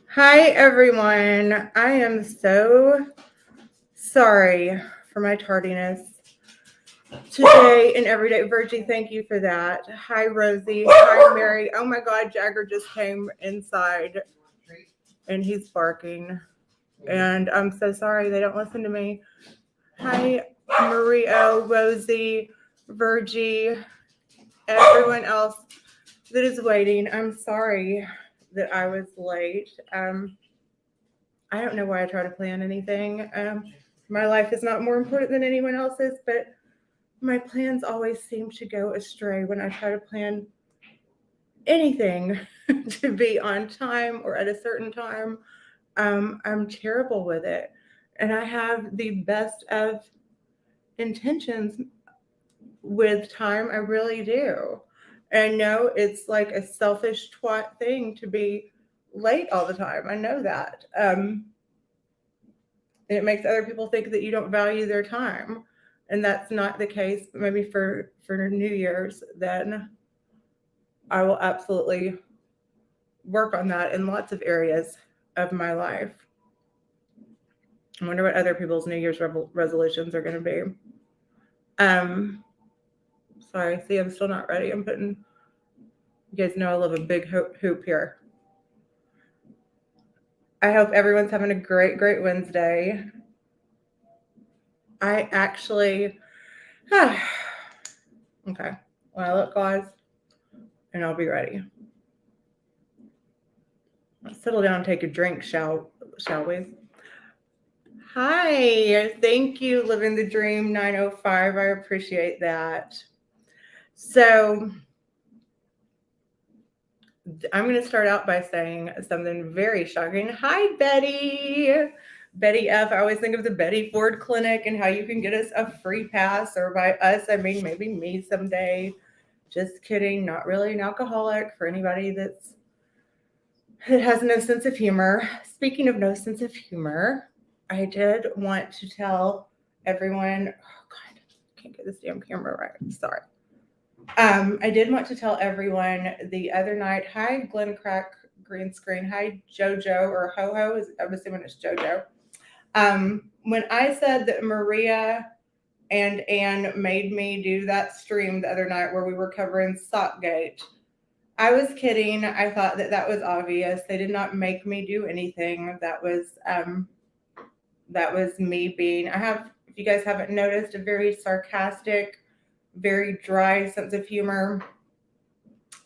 Hi, everyone. I am so sorry for my tardiness today and every day. Virgie, thank you for that. Hi, Rosie. Hi, Mary. Oh my God, Jagger just came inside and he's barking. And I'm so sorry they don't listen to me. Hi, Mario, Rosie, Virgie, everyone else that is waiting. I'm sorry that I was late. I don't know why I try to plan anything. My life is not more important than anyone else's, but my plans always seem to go astray when I try to plan anything to be on time or at a certain time. I'm terrible with it. And I have the best of intentions with time. I really do. And no, it's like a selfish twat thing to be late all the time. I know that. And it makes other people think that you don't value their time, and that's not the case. But maybe for New Year's, then I will absolutely work on that in lots of areas of my life. I wonder what other people's New Year's resolutions are going to be. um Sorry, see, I'm still not ready. I'm putting, you guys know I love a big hoop here. I hope everyone's having a great Wednesday. I actually okay, well, look, guys, and I'll be ready. Let's settle down and take a drink, shall we? Hi, thank you, Living the Dream 905. I appreciate that. So I'm going to start out by saying something very shocking. Hi, Betty. Betty F. I always think of the Betty Ford Clinic and how you can get us a free pass, or by us, I mean maybe me someday. Just kidding. Not really an alcoholic, for anybody that has no sense of humor. Speaking of no sense of humor, I did want to tell everyone. Oh God, I can't get this damn camera right. I'm sorry. I did want to tell everyone the other night. Hi, Glenn Crack Green Screen. Hi, JoJo or Ho Ho. I'm assuming it's JoJo. When I said that Maria and Anne made me do that stream the other night where we were covering Sockgate, I was kidding. I thought that that was obvious. They did not make me do anything. That was me being. I have, if you guys haven't noticed, a very sarcastic, very dry sense of humor.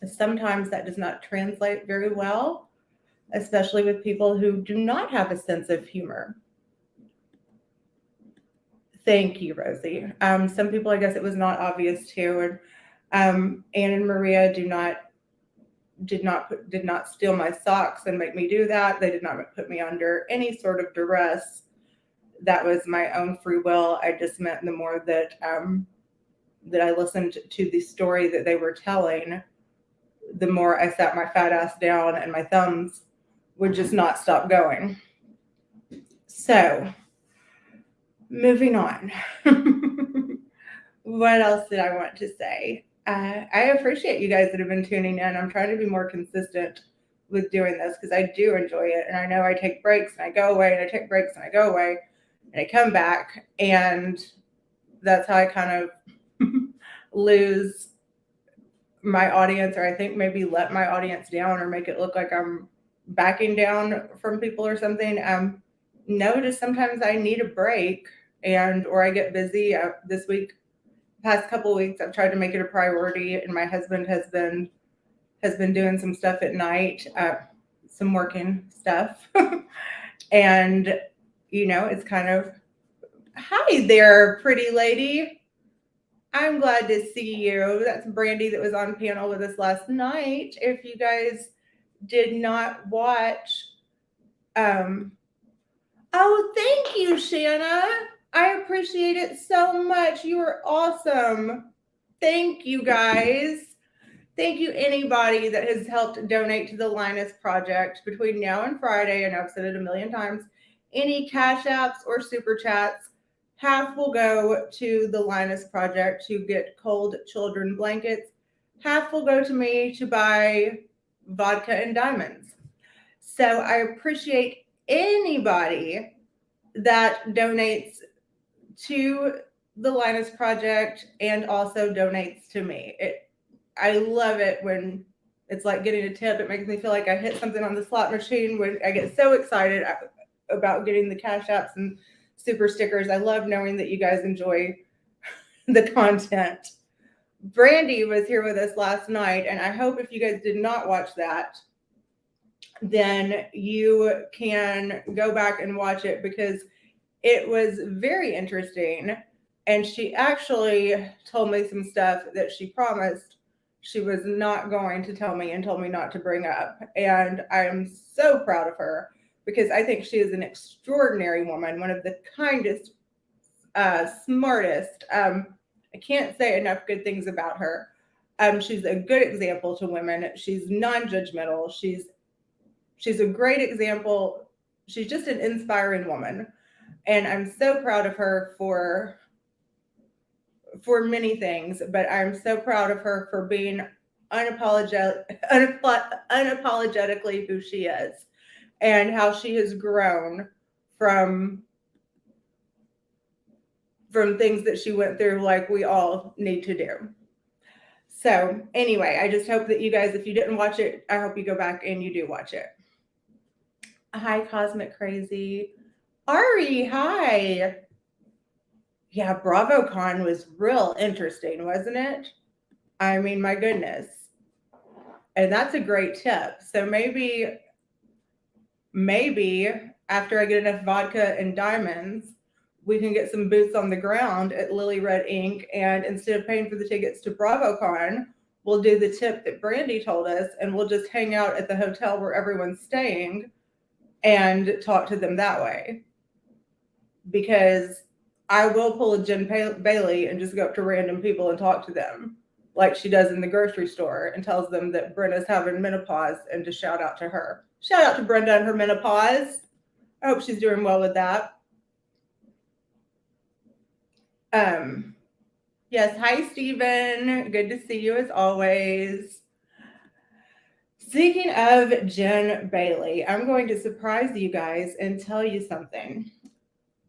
Sometimes that does not translate very well, especially with people who do not have a sense of humor. Thank you, Rosie. Some people, I guess it was not obvious too. And Anne and Maria did not steal my socks and make me do that. They did not put me under any sort of duress. That was my own free will. I just meant the more that I listened to the story that they were telling, the more I sat my fat ass down and my thumbs would just not stop going. So, moving on. What else did I want to say? I appreciate you guys that have been tuning in. I'm trying to be more consistent with doing this because I do enjoy it. And I know I take breaks and I go away, and I take breaks and I go away, and I come back. And that's how I kind of lose my audience, or I think maybe let my audience down, or make it look like I'm backing down from people or something. No, just sometimes I need a break, or I get busy. This week, past couple of weeks, I've tried to make it a priority, and my husband has been doing some stuff at night, some working stuff, and it's kind of, hi there, pretty lady. I'm glad to see you. That's Brandy that was on panel with us last night. If you guys did not watch, oh, thank you, Shanna. I appreciate it so much. You are awesome. Thank you, guys. Thank you, anybody that has helped donate to the Linus Project between now and Friday. I know I've said it a million times. Any cash apps or super chats, half will go to the Linus Project to get cold children blankets. Half will go to me to buy vodka and diamonds. So I appreciate anybody that donates to the Linus Project and also donates to me. I love it when it's like getting a tip. It makes me feel like I hit something on the slot machine when I get so excited about getting the Cash Apps and super stickers. I love knowing that you guys enjoy the content. Brandy was here with us last night, and I hope if you guys did not watch that, then you can go back and watch it because it was very interesting. And she actually told me some stuff that she promised she was not going to tell me and told me not to bring up. And I am so proud of her because I think she is an extraordinary woman, one of the kindest, smartest. I can't say enough good things about her. She's a good example to women. She's non-judgmental. She's a great example. She's just an inspiring woman. And I'm so proud of her for many things, but I'm so proud of her for being unapologetically who she is and how she has grown from things that she went through, like we all need to do. So anyway, I just hope that you guys, if you didn't watch it, I hope you go back and you do watch it. Hi, Cosmic Crazy. Ari, hi. Yeah, BravoCon was real interesting, wasn't it? I mean, my goodness. And that's a great tip. So maybe after I get enough vodka and diamonds, we can get some boots on the ground at Lily Red Ink. And instead of paying for the tickets to BravoCon, we'll do the tip that Brandy told us, and we'll just hang out at the hotel where everyone's staying and talk to them that way. Because I will pull a Jen Bailey and just go up to random people and talk to them like she does in the grocery store and tells them that Brenda's having menopause and to shout out to her. Shout out to Brenda and her menopause. I hope she's doing well with that. Yes, hi, Stephen. Good to see you as always. Speaking of Jen Bailey, I'm going to surprise you guys and tell you something.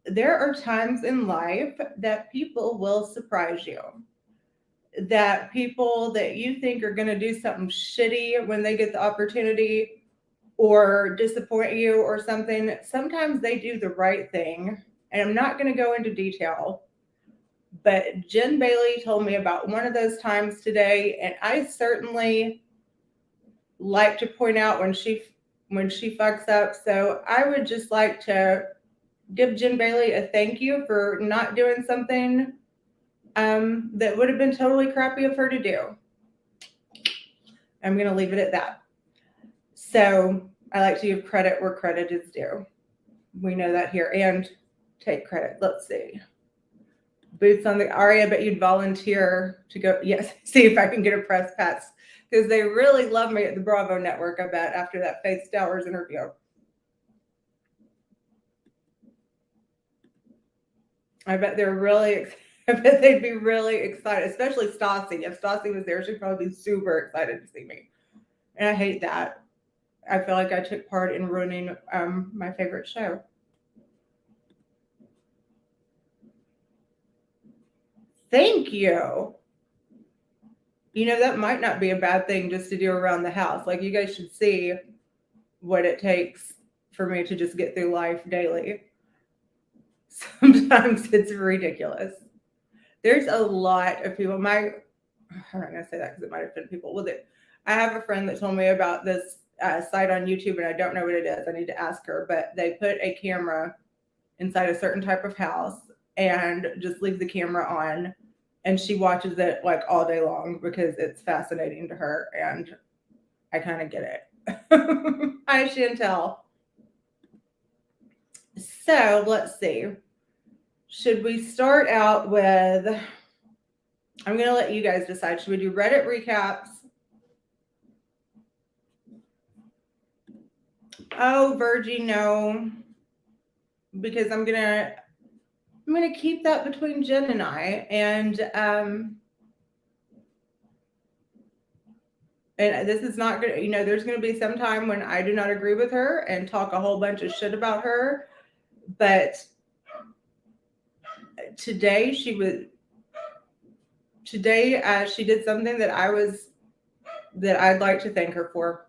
There are times in life that people will surprise you. That people that you think are going to do something shitty when they get the opportunity or disappoint you or something, sometimes they do the right thing. And I'm not going to go into detail, but Jen Bailey told me about one of those times today, and I certainly like to point out when she fucks up. So I would just like to give Jen Bailey a thank you for not doing something that would have been totally crappy of her to do. I'm going to leave it at that. So I like to give credit where credit is due. We know that here. And take credit. Let's see. Boots on the Ari, I bet you'd volunteer to go. Yes, see if I can get a press pass. Because they really love me at the Bravo Network, I bet, after that Faith Stowers interview. I bet they'd be really excited, especially Stassi. If Stassi was there, she'd probably be super excited to see me. And I hate that. I feel like I took part in ruining my favorite show. Thank you. You know, that might not be a bad thing just to do around the house. Like, you guys should see what it takes for me to just get through life daily. Sometimes it's ridiculous. There's a lot of people. I'm not going to say that because it might offend people. Well, I have a friend that told me about this site on YouTube, and I don't know what it is. I need to ask her. But they put a camera inside a certain type of house and just leave the camera on. And she watches it like all day long because it's fascinating to her. And I kind of get it. Hi, Chantel. So let's see. Should we start out with, I'm going to let you guys decide. Should we do Reddit recaps? Oh, Virgie, no. Because I'm going to keep that between Jen and I. And And this is not good. There's going to be some time when I do not agree with her and talk a whole bunch of shit about her. But today she did something that I'd like to thank her for.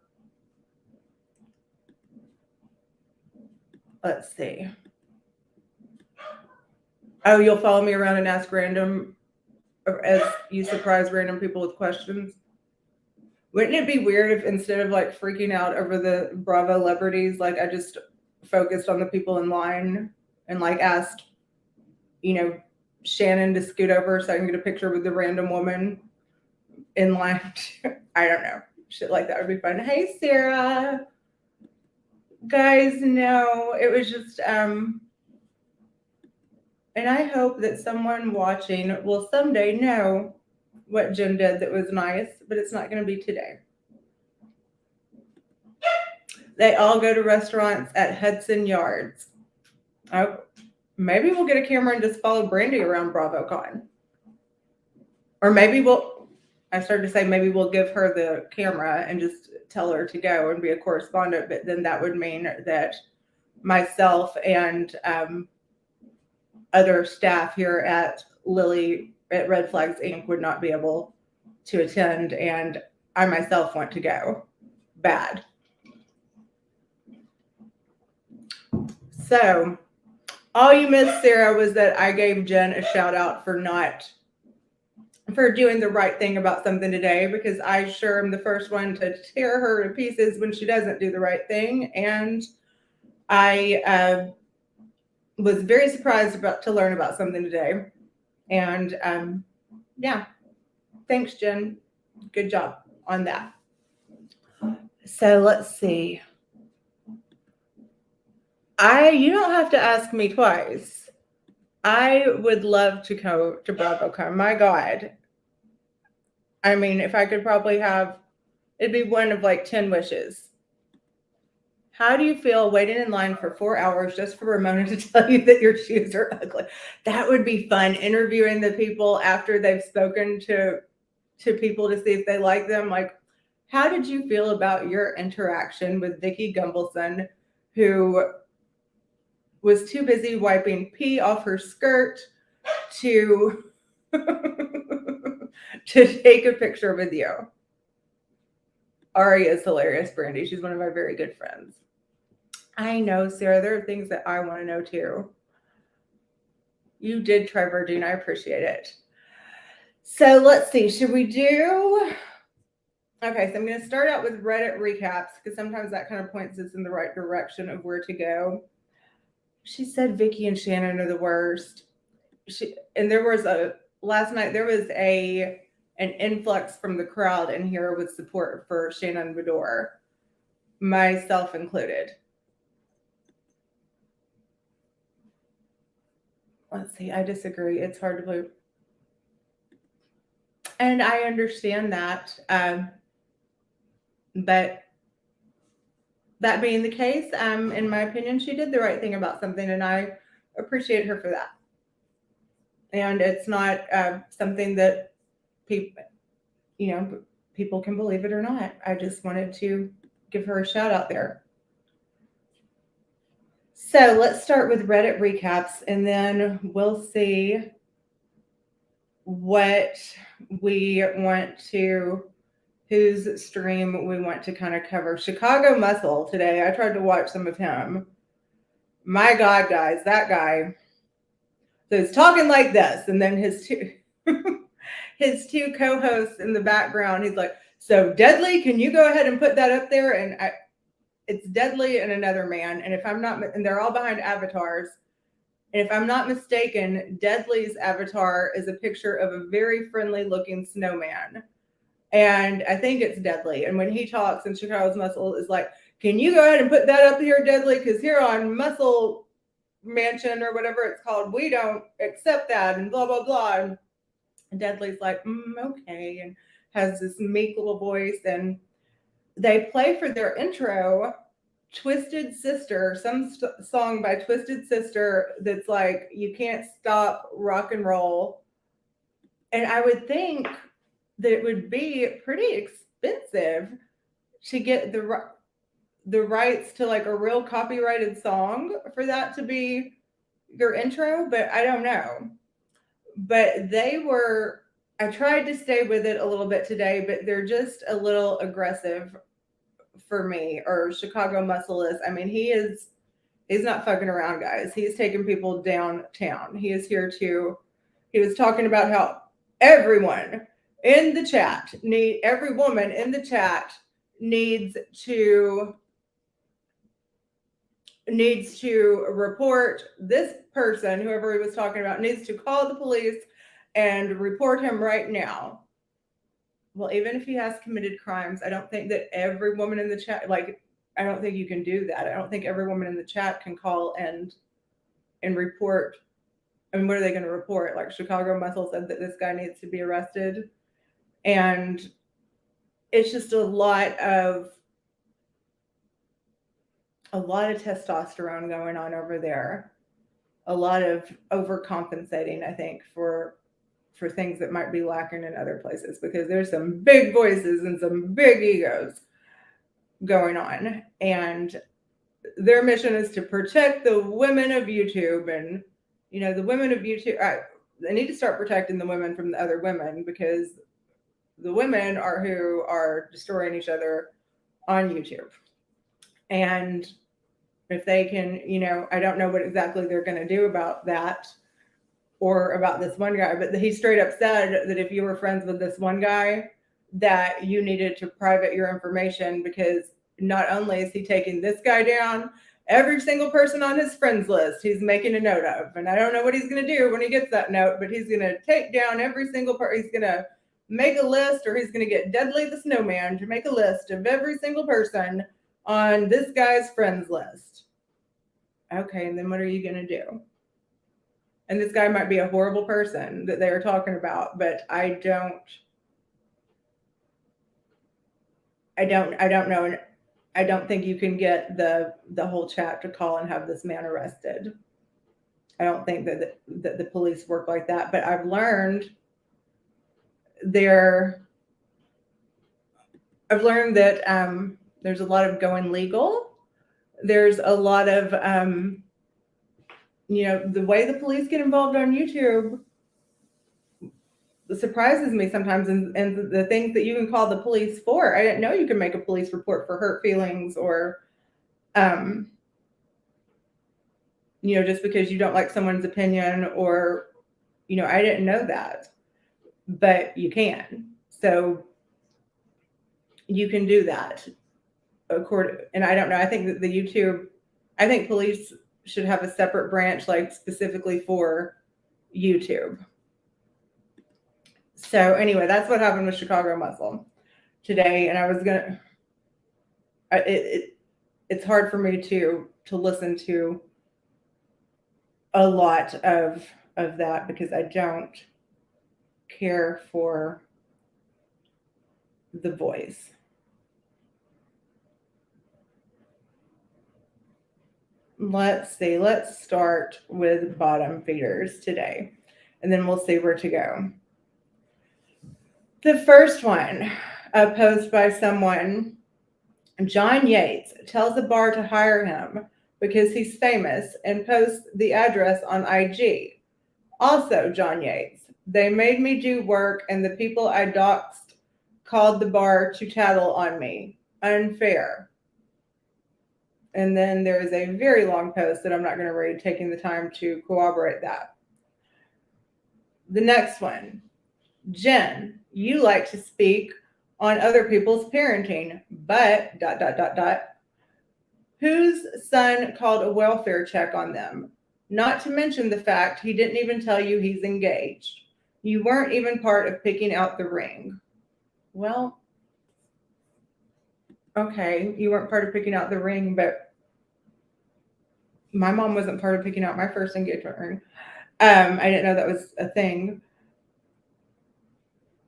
Let's see. Oh, you'll follow me around and ask as you surprise random people with questions. Wouldn't it be weird if instead of like freaking out over the Bravo celebrities, like I just focused on the people in line and like asked, Shannon to scoot over so I can get a picture with the random woman in line? I don't know. Shit like that would be fun. Hey, Sarah. Guys, no, it was just, and I hope that someone watching will someday know what Jen did that was nice, but it's not going to be today. They all go to restaurants at Hudson Yards. Oh, maybe we'll get a camera and just follow Brandy around BravoCon. Or maybe maybe we'll give her the camera and just tell her to go and be a correspondent, but then that would mean that myself and other staff here at Red Flags Inc. would not be able to attend, and I myself want to go bad. So all you missed, Sarah, was that I gave Jen a shout out for doing the right thing about something today, because I sure am the first one to tear her to pieces when she doesn't do the right thing. And I was very surprised to learn about something today. And yeah, thanks, Jen. Good job on that. So let's see. You don't have to ask me twice. I would love to go to BravoCon. My God. I mean, if I could probably it'd be one of like 10 wishes. How do you feel waiting in line for 4 hours just for Ramona to tell you that your shoes are ugly? That would be fun, interviewing the people after they've spoken to people to see if they like them. Like, how did you feel about your interaction with Vicki Gumbelson, who was too busy wiping pee off her skirt to take a picture with you? Ari is hilarious, Brandy. She's one of my very good friends. I know, Sarah. There are things that I want to know too. You did try Virgin. I appreciate it. So let's see. Should we do... Okay, so I'm going to start out with Reddit recaps, because sometimes that kind of points us in the right direction of where to go. She said Vicki and Shannon are the worst. Last night there was an influx from the crowd in here with support for Shannon Bedore, myself included. Let's see, I disagree. It's hard to believe. And I understand that. But that being the case, in my opinion, she did the right thing about something, and I appreciate her for that. And it's not something that people can believe it or not. I just wanted to give her a shout out there. So let's start with Reddit recaps, and then we'll see whose stream we want to kind of cover. Chicago Muscle today. I tried to watch some of him. My God, guys, that guy. So he's talking like this, and then his two co-hosts in the background, he's like, so Deadly, can you go ahead and put that up there? And it's Deadly and another man. And and they're all behind avatars. And if I'm not mistaken, Deadly's avatar is a picture of a very friendly looking snowman. And I think it's Deadly. And when he talks in Chicago's Muscle, is like, can you go ahead and put that up here, Deadly? Because here on Muscle Mansion or whatever it's called, we don't accept that, and blah, blah, blah. And Deadly's like, okay, and has this meek little voice. And they play for their intro Twisted Sister, some song by Twisted Sister that's like, you can't stop rock and roll. And I would think that it would be pretty expensive to get the rights to like a real copyrighted song for that to be your intro, but I don't know. But I tried to stay with it a little bit today, but they're just a little aggressive for me. Or Chicago Muscle is. I mean, he's not fucking around, guys. He's taking people downtown. He was talking about how every woman in the chat needs to report this person, whoever he was talking about, needs to call the police and report him right now. Well, even if he has committed crimes, I don't think that every woman in the chat, like, I don't think you can do that. I don't think every woman in the chat can call and report. I mean, what are they going to report? Like, Chicago Muscle said that this guy needs to be arrested. And it's just a lot of testosterone going on over there. A lot of overcompensating, I think, for things that might be lacking in other places, because there's some big voices and some big egos going on. And their mission is to protect the women of YouTube. And, you know, the women of YouTube, they need to start protecting the women from the other women, because the women are who are destroying each other on YouTube. And if they can, you know, I don't know what exactly they're going to do about that or about this one guy, but he straight up said that if you were friends with this one guy, that you needed to private your information, because not only is he taking this guy down, every single person on his friends list he's making a note of. And I don't know what he's going to do when he gets that note, but he's going to take down every single person. He's going to make a list, or he's going to get Deadly the Snowman to make a list of every single person on this guy's friends list. Okay, and then what are you going to do? And this guy might be a horrible person that they are talking about, but I don't know. And I don't think you can get the whole chat to call and have this man arrested. I don't think that the police work like that. But I've learned that there's a lot of going legal. There's a lot of you know, the way the police get involved on YouTube surprises me sometimes, and the things that you can call the police for. I didn't know you could make a police report for hurt feelings, or you know, just because you don't like someone's opinion, or, you know, I didn't know that, but you can. So you can do that. And I don't know, I think that I think police should have a separate branch, like specifically for YouTube. So anyway, that's what happened with Chicago Muscle today. And I was it's hard for me to listen to a lot of that, because I don't care for the voice. Let's see. Let's start with bottom feeders today, and then we'll see where to go. The first one, a post by someone, John Yates, tells a bar to hire him because he's famous, and posts the address on IG. Also, John Yates, they made me do work, and the people I doxed called the bar to tattle on me. Unfair. And then there is a very long post that I'm not going to read, taking the time to corroborate that. The next one, Jen, you like to speak on other people's parenting, but ... whose son called a welfare check on them? Not to mention the fact he didn't even tell you he's engaged. You weren't even part of picking out the ring. Well, okay, you weren't part of picking out the ring, but my mom wasn't part of picking out my first engagement ring. I didn't know that was a thing.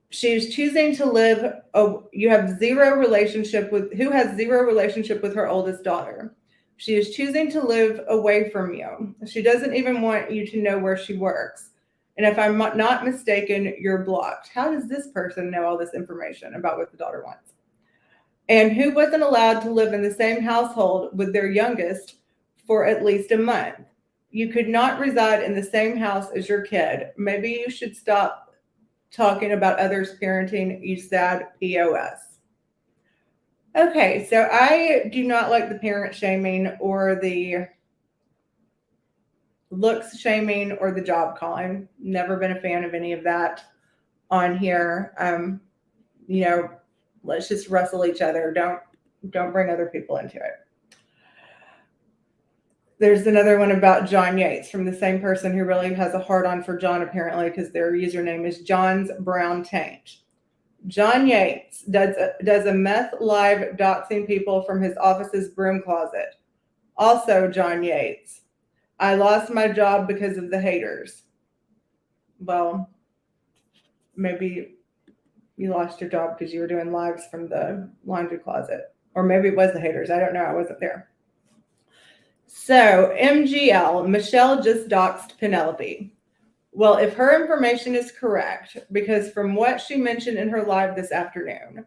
She is choosing to live. Who has zero relationship with her oldest daughter. She is choosing to live away from you. She doesn't even want you to know where she works. And if I'm not mistaken, you're blocked. How does this person know all this information about what the daughter wants? and who wasn't allowed to live in the same household with their youngest for at least a month. You could not reside in the same house as your kid. Maybe you should stop talking about others parenting, you sad POS. Okay, so I do not like the parent shaming or the looks shaming or the job calling. Never been a fan of any of that on here. You know, let's just wrestle each other. Don't bring other people into it. There's another one about John Yates from the same person who really has a hard on for John, apparently, because their username is John's Brown Taint. John Yates does a meth live doxing people from his office's broom closet. Also, John Yates, I lost my job because of the haters. Well, maybe you lost your job because you were doing lives from the laundry closet. Or maybe it was the haters. I don't know. I wasn't there. So, MGL, Michelle just doxed Penelope. Well, if her information is correct, because from what she mentioned in her live this afternoon,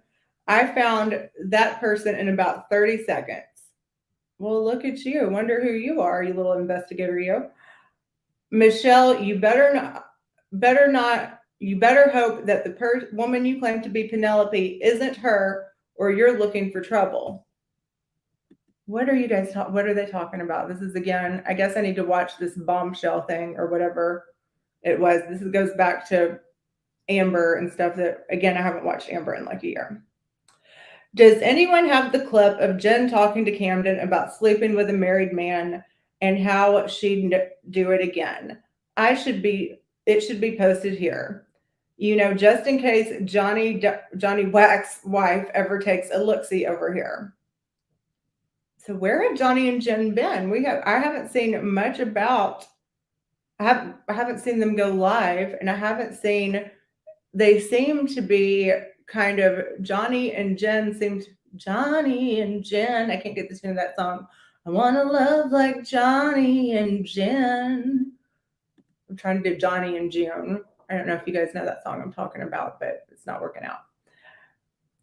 I found that person in about 30 seconds. Well, look at you. Wonder who you are, you little investigator, you. Michelle, you better hope that the woman you claim to be Penelope isn't her, or you're looking for trouble. What are you guys what are they talking about? This is, again, I guess I need to watch this bombshell thing or whatever it was. This goes back to Amber and stuff that, again, I haven't watched Amber in like a year. Does anyone have the clip of Jen talking to Camden about sleeping with a married man and how she'd do it again? It should be posted here. You know, just in case Johnny Whack's wife ever takes a look-see over here. So where have Johnny and Jen been? I haven't seen much about. I haven't seen them go live, and I haven't seen. They seem to be kind of Johnny and Jen. I can't get this name of that song. I want to love like Johnny and Jen. I'm trying to do Johnny and June. I don't know if you guys know that song I'm talking about, but it's not working out.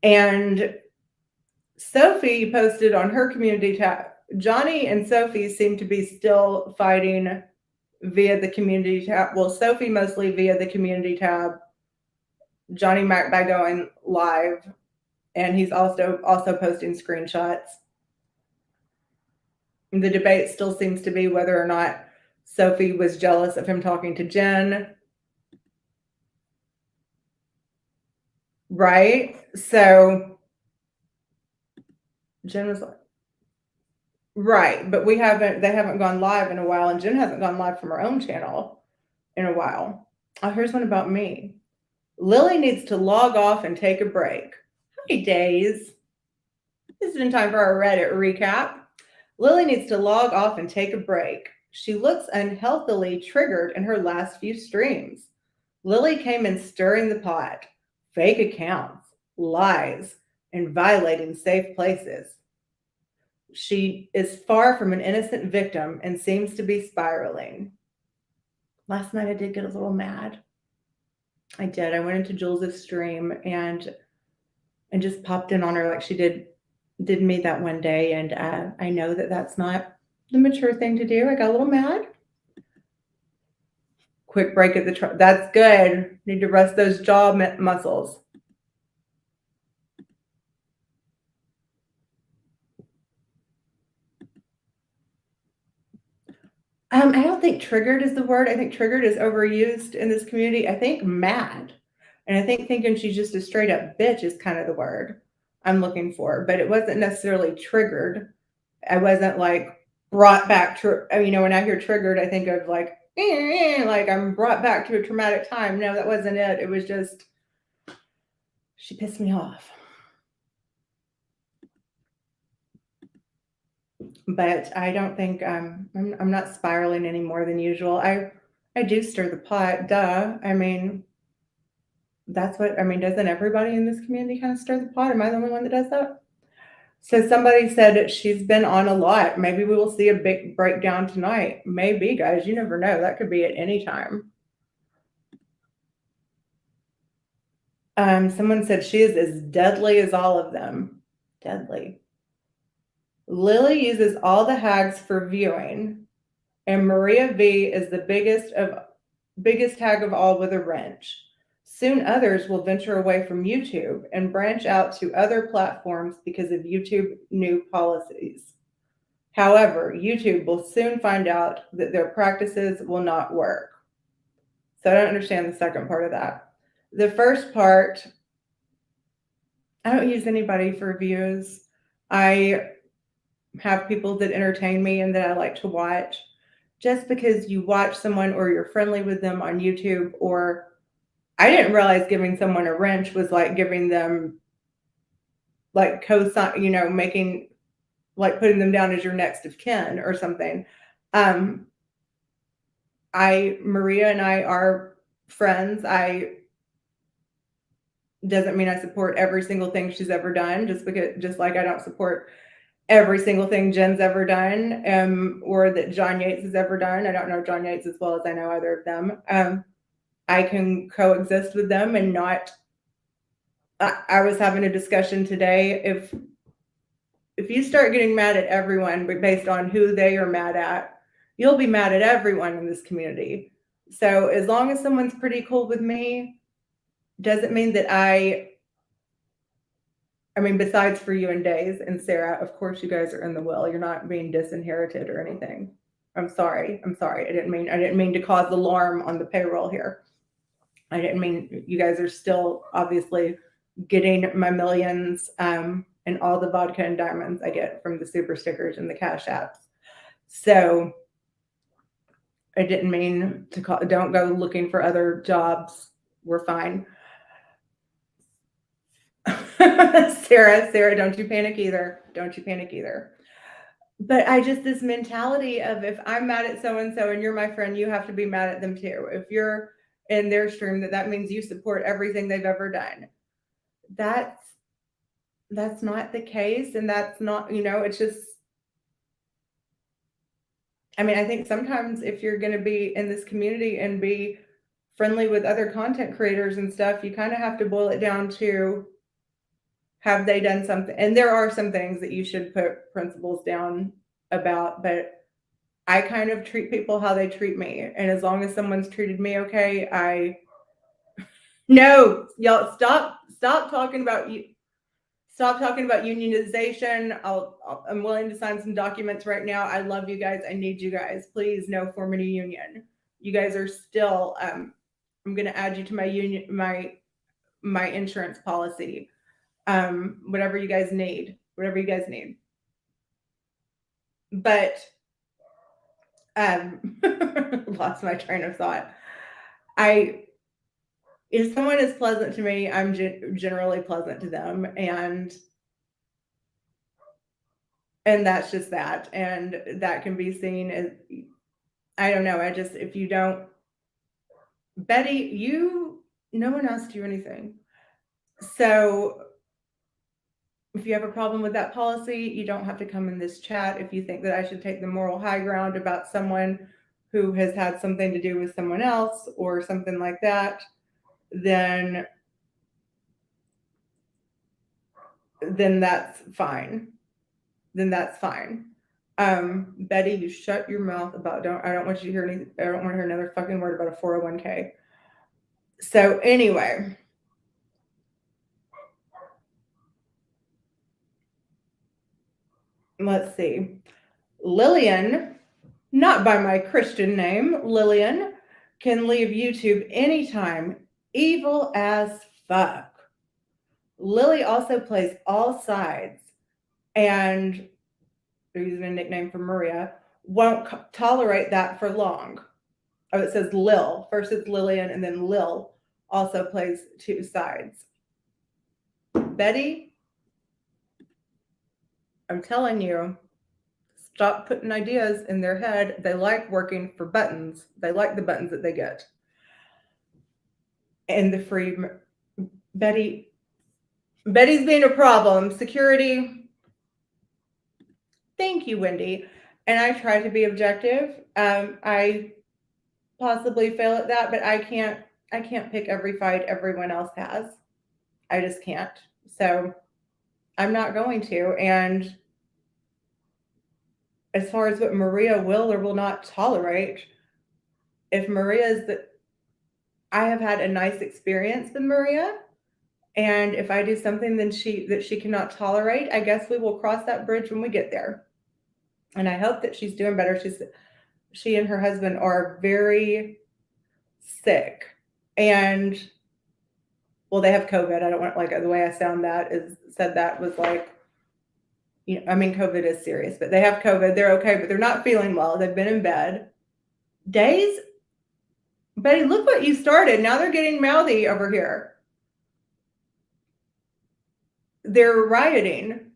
And Sophie posted on her community tab. Johnny and Sophie seem to be still fighting via the community tab. Well, Sophie mostly via the community tab. Johnny Mac by going live, and he's also posting screenshots. And the debate still seems to be whether or not Sophie was jealous of him talking to Jen. Right? So Jen was like, right, but they haven't gone live in a while, and Jen hasn't gone live from her own channel in a while. Oh, here's one about me. Lily needs to log off and take a break. Hi, Days. This is in time for our Reddit recap. Lily needs to log off and take a break. She looks unhealthily triggered in her last few streams. Lily came in stirring the pot, fake accounts, lies, and violating safe places. She is far from an innocent victim and seems to be spiraling. Last night I did get a little mad. I did. I went into Jules' stream and just popped in on her like she did me that one day. And I know that that's not the mature thing to do. I got a little mad. Quick break at the that's good. Need to rest those jaw muscles. I don't think triggered is the word. I think triggered is overused in this community. I think mad. And I think thinking she's just a straight up bitch is kind of the word I'm looking for. But it wasn't necessarily triggered. I wasn't like brought back to, you know, when I hear triggered, I think of like I'm brought back to a traumatic time. No, that wasn't it. It was just, she pissed me off. But I don't think I'm not spiraling any more than usual. I do stir the pot, duh. I mean, doesn't everybody in this community kind of stir the pot? Am I the only one that does that? So somebody said she's been on a lot. Maybe we will see a big breakdown tonight. Maybe, guys. You never know. That could be at any time. Someone said she is as deadly as all of them. Deadly. Lily uses all the hags for viewing, and Maria V is the biggest hag of all with a wrench. Soon others will venture away from YouTube and branch out to other platforms because of YouTube new policies. However, YouTube will soon find out that their practices will not work. So I don't understand the second part of that. The first part, I don't use anybody for views. I have people that entertain me and that I like to watch. Just because you watch someone or you're friendly with them on YouTube, or I didn't realize giving someone a wrench was like giving them like cosign, making like putting them down as your next of kin or something. Maria and I are friends. Doesn't mean I support every single thing she's ever done, just like I don't support every single thing Jen's ever done, or that John Yates has ever done. I don't know John Yates as well as I know either of them. I can coexist with them and not. I was having a discussion today. If you start getting mad at everyone based on who they are mad at, you'll be mad at everyone in this community. So as long as someone's pretty cool with me, doesn't mean that I mean, besides for you and Days and Sarah, of course you guys are in the will. You're not being disinherited or anything. I'm sorry. I didn't mean to cause alarm on the payroll here. I didn't mean, you guys are still obviously getting my millions, and all the vodka and diamonds I get from the super stickers and the cash apps. So I didn't mean to call, don't go looking for other jobs. We're fine. Sarah, don't you panic either. But I just, this mentality of, if I'm mad at so-and-so and you're my friend, you have to be mad at them too. If you're in their stream, that means you support everything they've ever done. That's not the case. And that's not, it's just, I mean, I think sometimes if you're going to be in this community and be friendly with other content creators and stuff, you kind of have to boil it down to, have they done something? And there are some things that you should put principles down about, but I kind of treat people how they treat me. And as long as someone's treated me okay, no, y'all stop talking about you. Stop talking about unionization. I'm willing to sign some documents right now. I love you guys. I need you guys. Please, no form of union. You guys are still, I'm going to add you to my union, my insurance policy. Whatever you guys need. But, lost my train of thought. If someone is pleasant to me, I'm generally pleasant to them, and that's just that. And that can be seen as, I don't know. If you don't, Betty, no one asked you anything. So if you have a problem with that policy, you don't have to come in this chat. If you think that I should take the moral high ground about someone who has had something to do with someone else or something like that, then that's fine. Betty, you shut your mouth about, I don't want you to hear anything. I don't want to hear another fucking word about a 401k. So anyway, let's see. Lillian, not by my Christian name, Lillian, can leave YouTube anytime. Evil as fuck. Lily also plays all sides, and they're using a nickname for Maria, won't tolerate that for long. Oh, it says Lil. First it's Lillian, and then Lil also plays two sides. Betty, I'm telling you, stop putting ideas in their head. They like working for buttons. They like the buttons that they get. And the free Betty's being a problem. Security. Thank you, Wendy. And I try to be objective. I possibly fail at that, but I can't pick every fight everyone else has. I just can't. So I'm not going to. And as far as what Maria will or will not tolerate, if Maria is I have had a nice experience with Maria, and if I do something that she cannot tolerate, I guess we will cross that bridge when we get there. And I hope that she's doing better. She and her husband are very sick, and well, they have COVID. I don't want, like, the way I said that was like, I mean, COVID is serious, but they have COVID. They're okay, but they're not feeling well. They've been in bed days. Betty, look what you started. Now they're getting mouthy over here. They're rioting.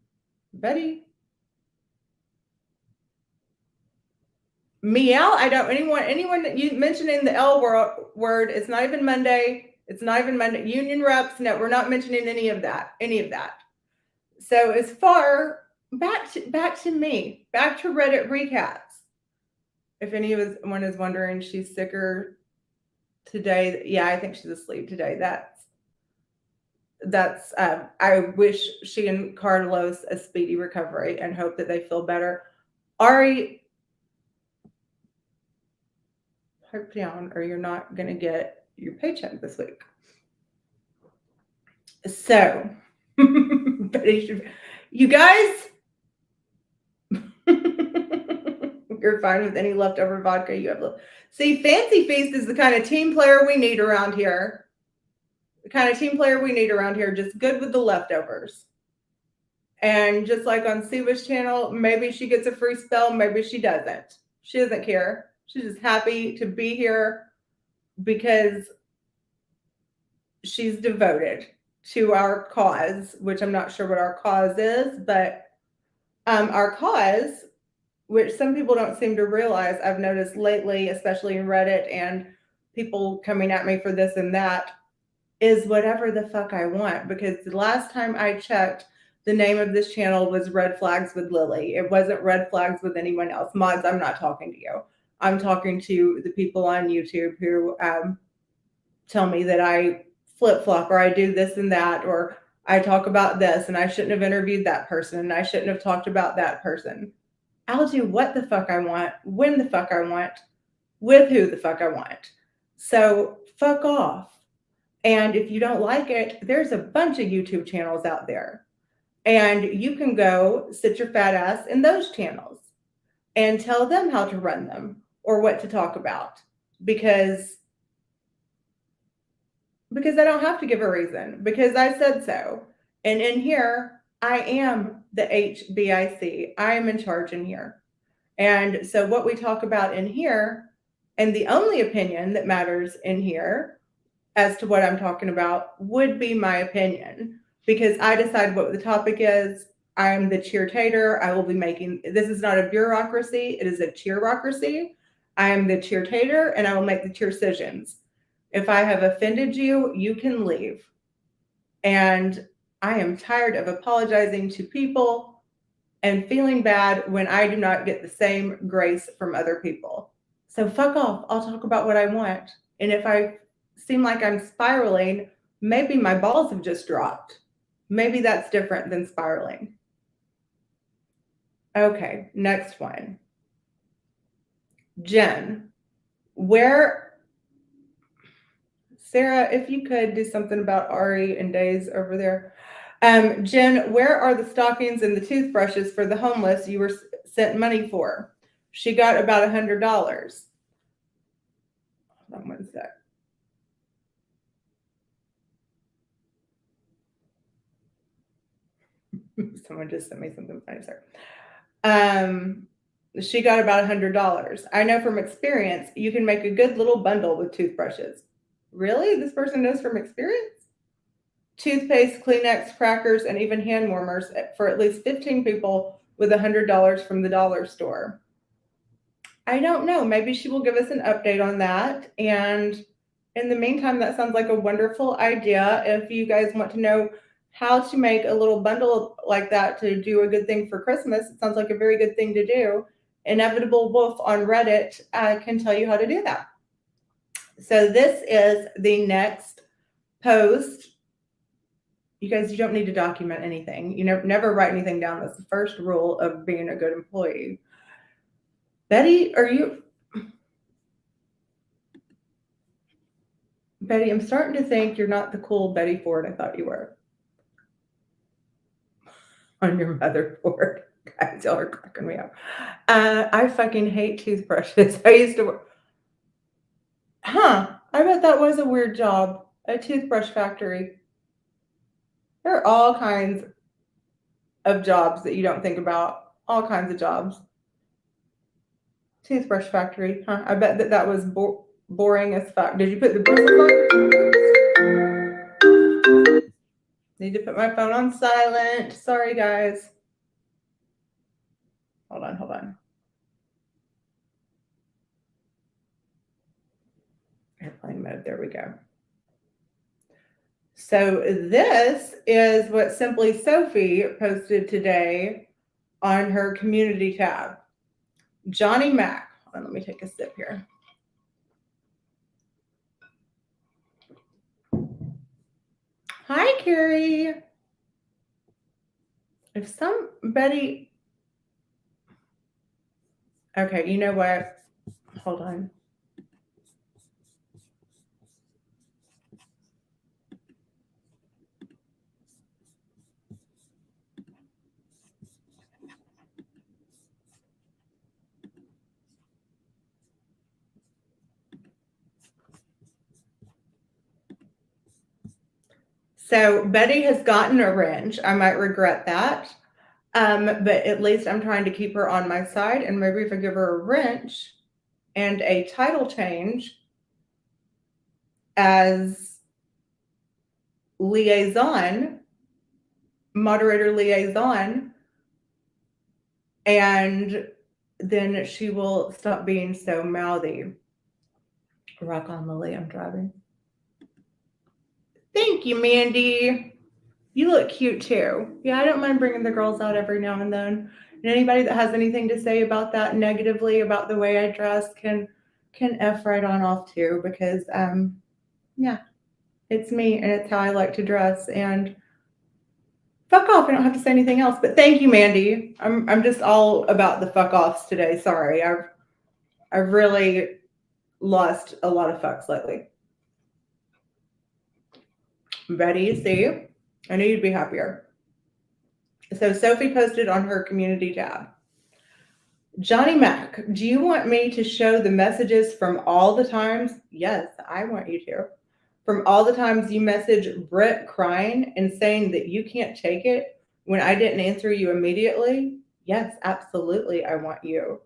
Betty. Meow. I don't, anyone that you mentioning the L word, it's not even Monday. It's not even Monday. Union reps. No, we're not mentioning any of that. So as far back to me, back to Reddit recaps. If anyone is wondering, she's sicker today. Yeah, I think she's asleep today. That's I wish she and Carlos a speedy recovery and hope that they feel better. Ari, pipe down or you're not going to get your paycheck this week. So, you guys, you're fine with any leftover vodka you have. See, Fancy Feast is the kind of team player we need around here. Just good with the leftovers. And just like on Siwa's channel, maybe she gets a free spell, maybe she doesn't. She doesn't care. She's just happy to be here because she's devoted to our cause, which I'm not sure what our cause is, but our cause, which some people don't seem to realize, I've noticed lately, especially in Reddit and people coming at me for this and that, is whatever the fuck I want. Because the last time I checked, the name of this channel was Red Flags with Lily. It wasn't Red Flags with anyone else. Mods, I'm not talking to you. I'm talking to the people on YouTube who tell me that I flip-flop or I do this and that, or I talk about this and I shouldn't have interviewed that person and I shouldn't have talked about that person. I'll do what the fuck I want, when the fuck I want, with who the fuck I want. So fuck off. And if you don't like it, there's a bunch of YouTube channels out there. And you can go sit your fat ass in those channels and tell them how to run them or what to talk about. Because I don't have to give a reason, because I said so. And in here, I am the HBIC. I am in charge in here. And so what we talk about in here, and the only opinion that matters in here as to what I'm talking about, would be my opinion, because I decide what the topic is. I am the cheer-tater. I will be making, this is not a bureaucracy, it is a cheerocracy. I am the cheer-tater and I will make the cheer decisions. If I have offended you, you can leave. And I am tired of apologizing to people and feeling bad when I do not get the same grace from other people. So fuck off. I'll talk about what I want. And if I seem like I'm spiraling, maybe my balls have just dropped. Maybe that's different than spiraling. Okay, next one. Jen, Sarah, if you could do something about Ari and Days over there. Jen, where are the stockings and the toothbrushes for the homeless you were sent money for? She got about $100. Hold on one sec. Someone just sent me something funny, sorry. She got about $100. I know from experience, you can make a good little bundle with toothbrushes. Really? This person knows from experience? Toothpaste, Kleenex, crackers, and even hand warmers for at least 15 people with $100 from the dollar store. I don't know. Maybe she will give us an update on that. And in the meantime, that sounds like a wonderful idea. If you guys want to know how to make a little bundle like that to do a good thing for Christmas, it sounds like a very good thing to do. Inevitable Wolf on Reddit can tell you how to do that. So this is the next post You guys, you don't need to document anything. You never write anything down. That's the first rule of being a good employee. Betty, Betty, I'm starting to think you're not the cool Betty Ford I thought you were. On your motherboard. Guys, y'all are cracking me up. I fucking hate toothbrushes. I used to work. I bet that was a weird job. A toothbrush factory. There are all kinds of jobs that you don't think about. All kinds of jobs. Toothbrush factory. I bet that was boring as fuck. Did you put the bristle on? Need to put my phone on silent. Sorry, guys. Hold on. Airplane mode. There we go. So this is what Simply Sophie posted today on her community tab. Johnny Mac. Hold on, let me take a sip here. Hi, Carrie. If somebody... Okay, you know what? Hold on. So Betty has gotten a wrench. I might regret that. But at least I'm trying to keep her on my side. And maybe if I give her a wrench and a title change as liaison, moderator liaison, and then she will stop being so mouthy. Rock on, Lily. I'm driving. Thank you, Mandy. You look cute too. Yeah, I don't mind bringing the girls out every now and then. And anybody that has anything to say about that negatively, about the way I dress, can F right on off too, because yeah, it's me and it's how I like to dress. And fuck off. I don't have to say anything else. But thank you, Mandy. I'm just all about the fuck offs today. Sorry. I've really lost a lot of fucks lately. Betty, see? I knew you'd be happier. So Sophie posted on her community tab. Johnny Mac, do you want me to show the messages from all the times? Yes, I want you to. From all the times you message Britt crying and saying that you can't take it when I didn't answer you immediately? Yes, absolutely. I want you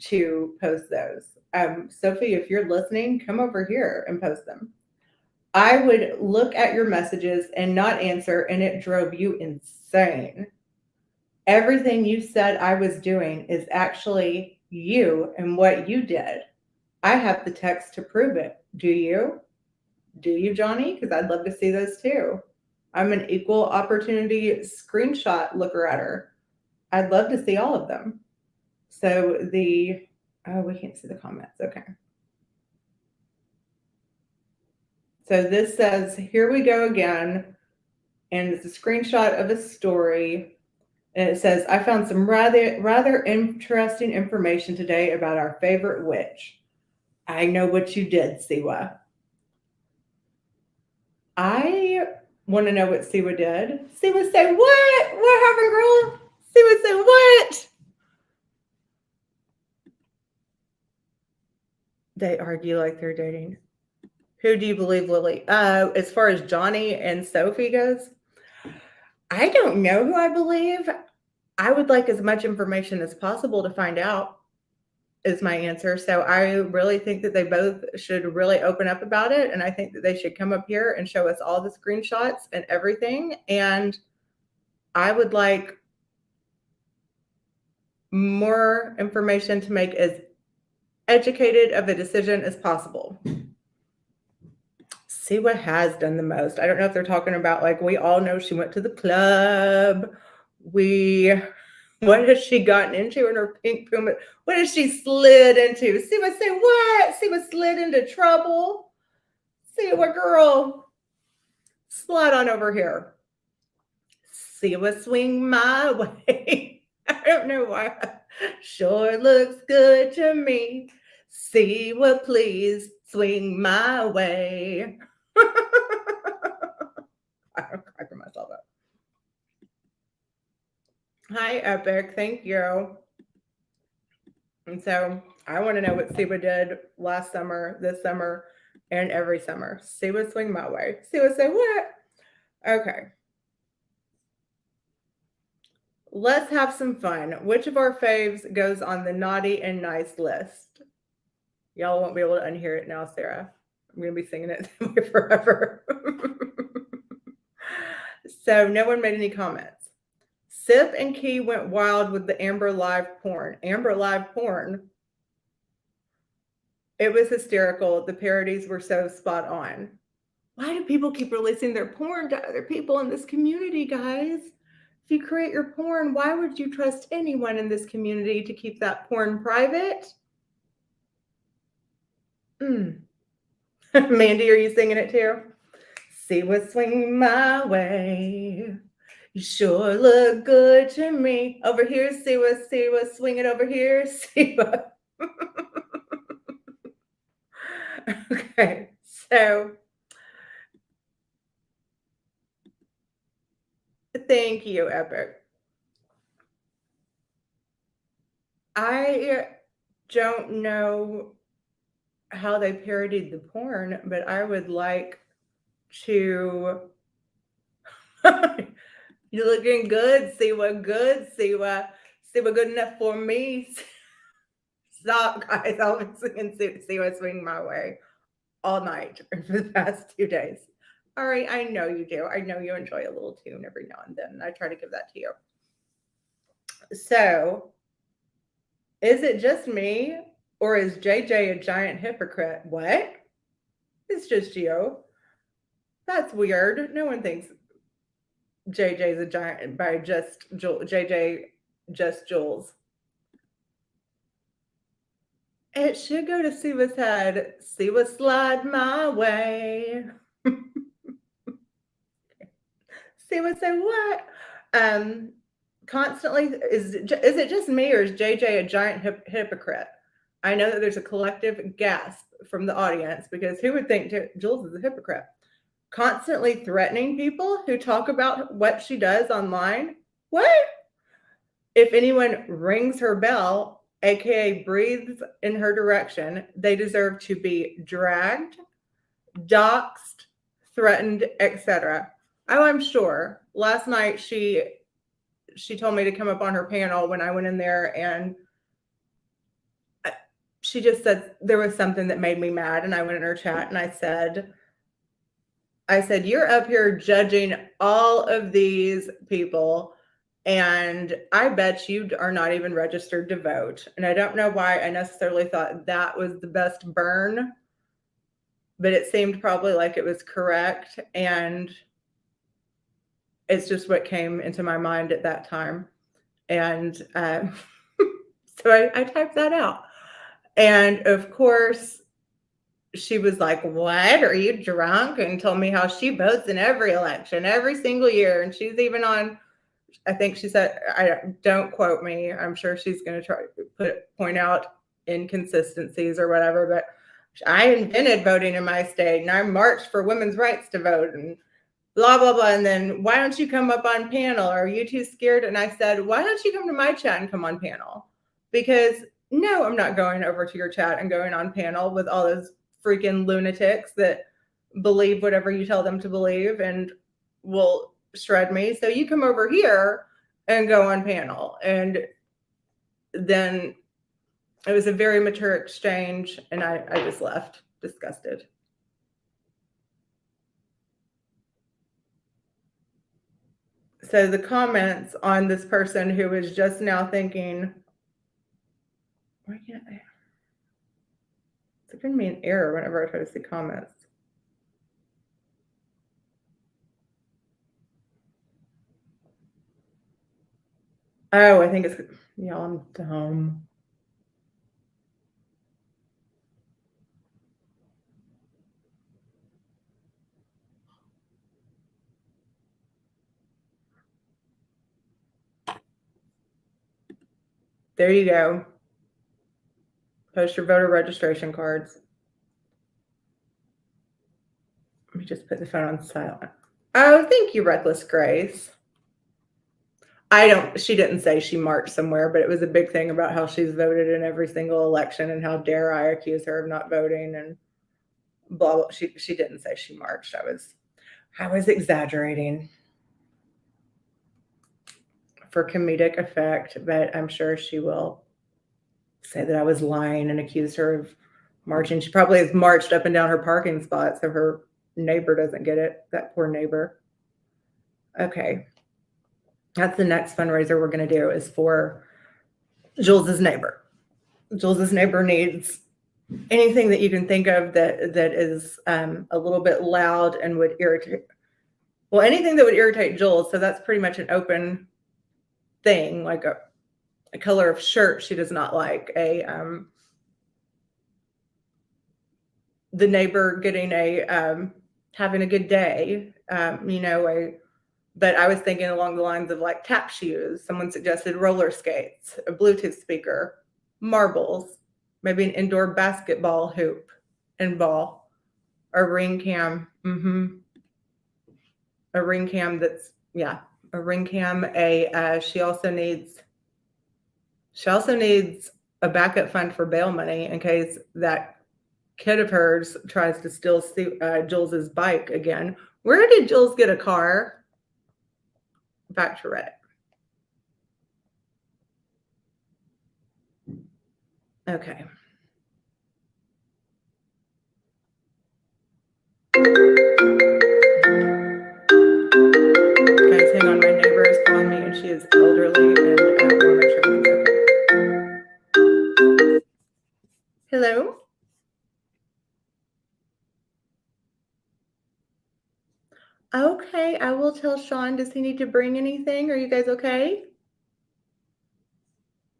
to post those. Sophie, if you're listening, come over here and post them. I would look at your messages and not answer, and it drove you insane. Everything you said I was doing is actually you and what you did. I have the text to prove it. Do you? Do you, Johnny? Because I'd love to see those too. I'm an equal opportunity screenshot looker at her. I'd love to see all of them. So we can't see the comments. Okay. So this says, here we go again. And it's a screenshot of a story. And it says, I found some rather interesting information today about our favorite witch. I know what you did, Siwa. I want to know what Siwa did. Siwa say, what? What happened, girl? Siwa say, what? They argue like they're dating. Who do you believe, Lily? As far as Johnny and Sophie goes, I don't know who I believe. I would like as much information as possible to find out, is my answer. So I really think that they both should really open up about it. And I think that they should come up here and show us all the screenshots and everything. And I would like more information to make as educated of a decision as possible. See what has done the most. I don't know if they're talking about, like, we all know she went to the club. What has she gotten into in her pink Puma? What has she slid into? See what say what? See what slid into trouble? See what, girl? Slide on over here. Siwa swing my way. I don't know why. Sure looks good to me. Siwa, please swing my way. I'm cracking myself up. Hi, Epic. Thank you. And so I want to know what Siwa did last summer, this summer, and every summer. Siwa swing my way. Siwa say what? Okay. Let's have some fun. Which of our faves goes on the naughty and nice list? Y'all won't be able to unhear it now, Sarah. I'm going to be singing it forever. So no one made any comments. Sip and Key went wild with the Amber Live porn. Amber Live porn. It was hysterical. The parodies were so spot on. Why do people keep releasing their porn to other people in this community, guys? If you create your porn, why would you trust anyone in this community to keep that porn private? Mandy, are you singing it too? See what swing my way. You sure look good to me. Over here, see what, swing it over here, see what. Okay, so thank you, Epic. I don't know how they parodied the porn, but I would like to. You're looking good. See what good. See what good enough for me. Stop, guys. I've been singing See What Swing My Way all night for the past 2 days. All right, I know you do. I know you enjoy a little tune every now and then. I try to give that to you. So, is it just me, or is JJ a giant hypocrite? What? It's just you. That's weird. No one thinks JJ's a giant by just JJ, just Jules. It should go to Siwa's head. Siwa slide my way. Siwa say what? Constantly, is it just me, or is JJ a giant hypocrite? I know that there's a collective gasp from the audience, because who would think Jules is a hypocrite? Constantly threatening people who talk about what she does online? What? If anyone rings her bell, aka breathes in her direction, they deserve to be dragged, doxxed, threatened, etc. Oh, I'm sure. Last night she told me to come up on her panel when I went in there, and she just said there was something that made me mad, and I went in her chat and I said, you're up here judging all of these people, and I bet you are not even registered to vote. And I don't know why I necessarily thought that was the best burn, but it seemed probably like it was correct. And it's just what came into my mind at that time. And so I typed that out. And of course, she was like, what? Are you drunk? And told me how she votes in every election, every single year. And she's even on, I think she said, don't quote me. I'm sure she's going to try to point out inconsistencies or whatever, but I invented voting in my state, and I marched for women's rights to vote, and blah, blah, blah. And then, why don't you come up on panel? Are you too scared? And I said, why don't you come to my chat and come on panel? Because no, I'm not going over to your chat and going on panel with all those freaking lunatics that believe whatever you tell them to believe and will shred me. So you come over here and go on panel. And then it was a very mature exchange, and I just left disgusted. So the comments on this person who was just now thinking, why can't I? It's giving me an error whenever I try to see comments. Oh, I think it's, y'all, I'm dumb. There you go. Post your voter registration cards. Let me just put the phone on silent. Oh, thank you, Reckless Grace. She didn't say she marched somewhere, but it was a big thing about how she's voted in every single election and how dare I accuse her of not voting and blah, blah. She didn't say she marched. I was exaggerating for comedic effect, but I'm sure she will say that I was lying and accuse her of marching. She probably has marched up and down her parking spot so her neighbor doesn't get it. That poor neighbor. Okay. That's the next fundraiser we're going to do is for Jules's neighbor. Jules's neighbor needs anything that you can think of that is a little bit loud and would irritate. Well, anything that would irritate Jules. So that's pretty much an open thing, like a color of shirt she does not like. The neighbor getting having a good day. But I was thinking along the lines of like tap shoes. Someone suggested roller skates, a Bluetooth speaker, marbles, maybe an indoor basketball hoop and ball, a ring cam. A ring cam a ring cam. She also needs a backup fund for bail money in case that kid of hers tries to steal Jules's bike again. Where did Jules get a car? Back to Reddit. Okay. Guys, hang on. My neighbor is calling me and she is elderly and I want to make sure everything's okay. Hello? Okay, I will tell Sean. Does he need to bring anything? Are you guys okay?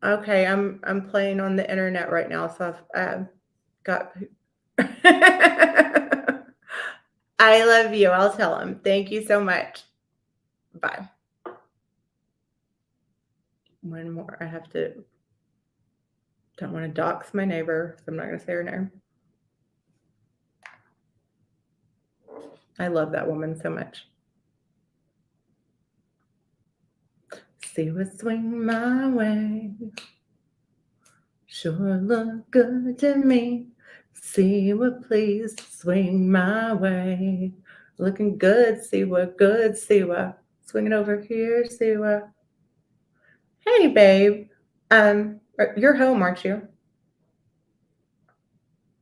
Okay, I'm playing on the internet right now, so I've got. I love you. I'll tell him. Thank you so much. Bye. One more. Don't want to dox my neighbor, so I'm not going to say her name. I love that woman so much. See what swing my way. Sure look good to me. See what please swing my way. Looking good, see what good, see what. Swinging over here, see what. Hey, babe. You're home, aren't you?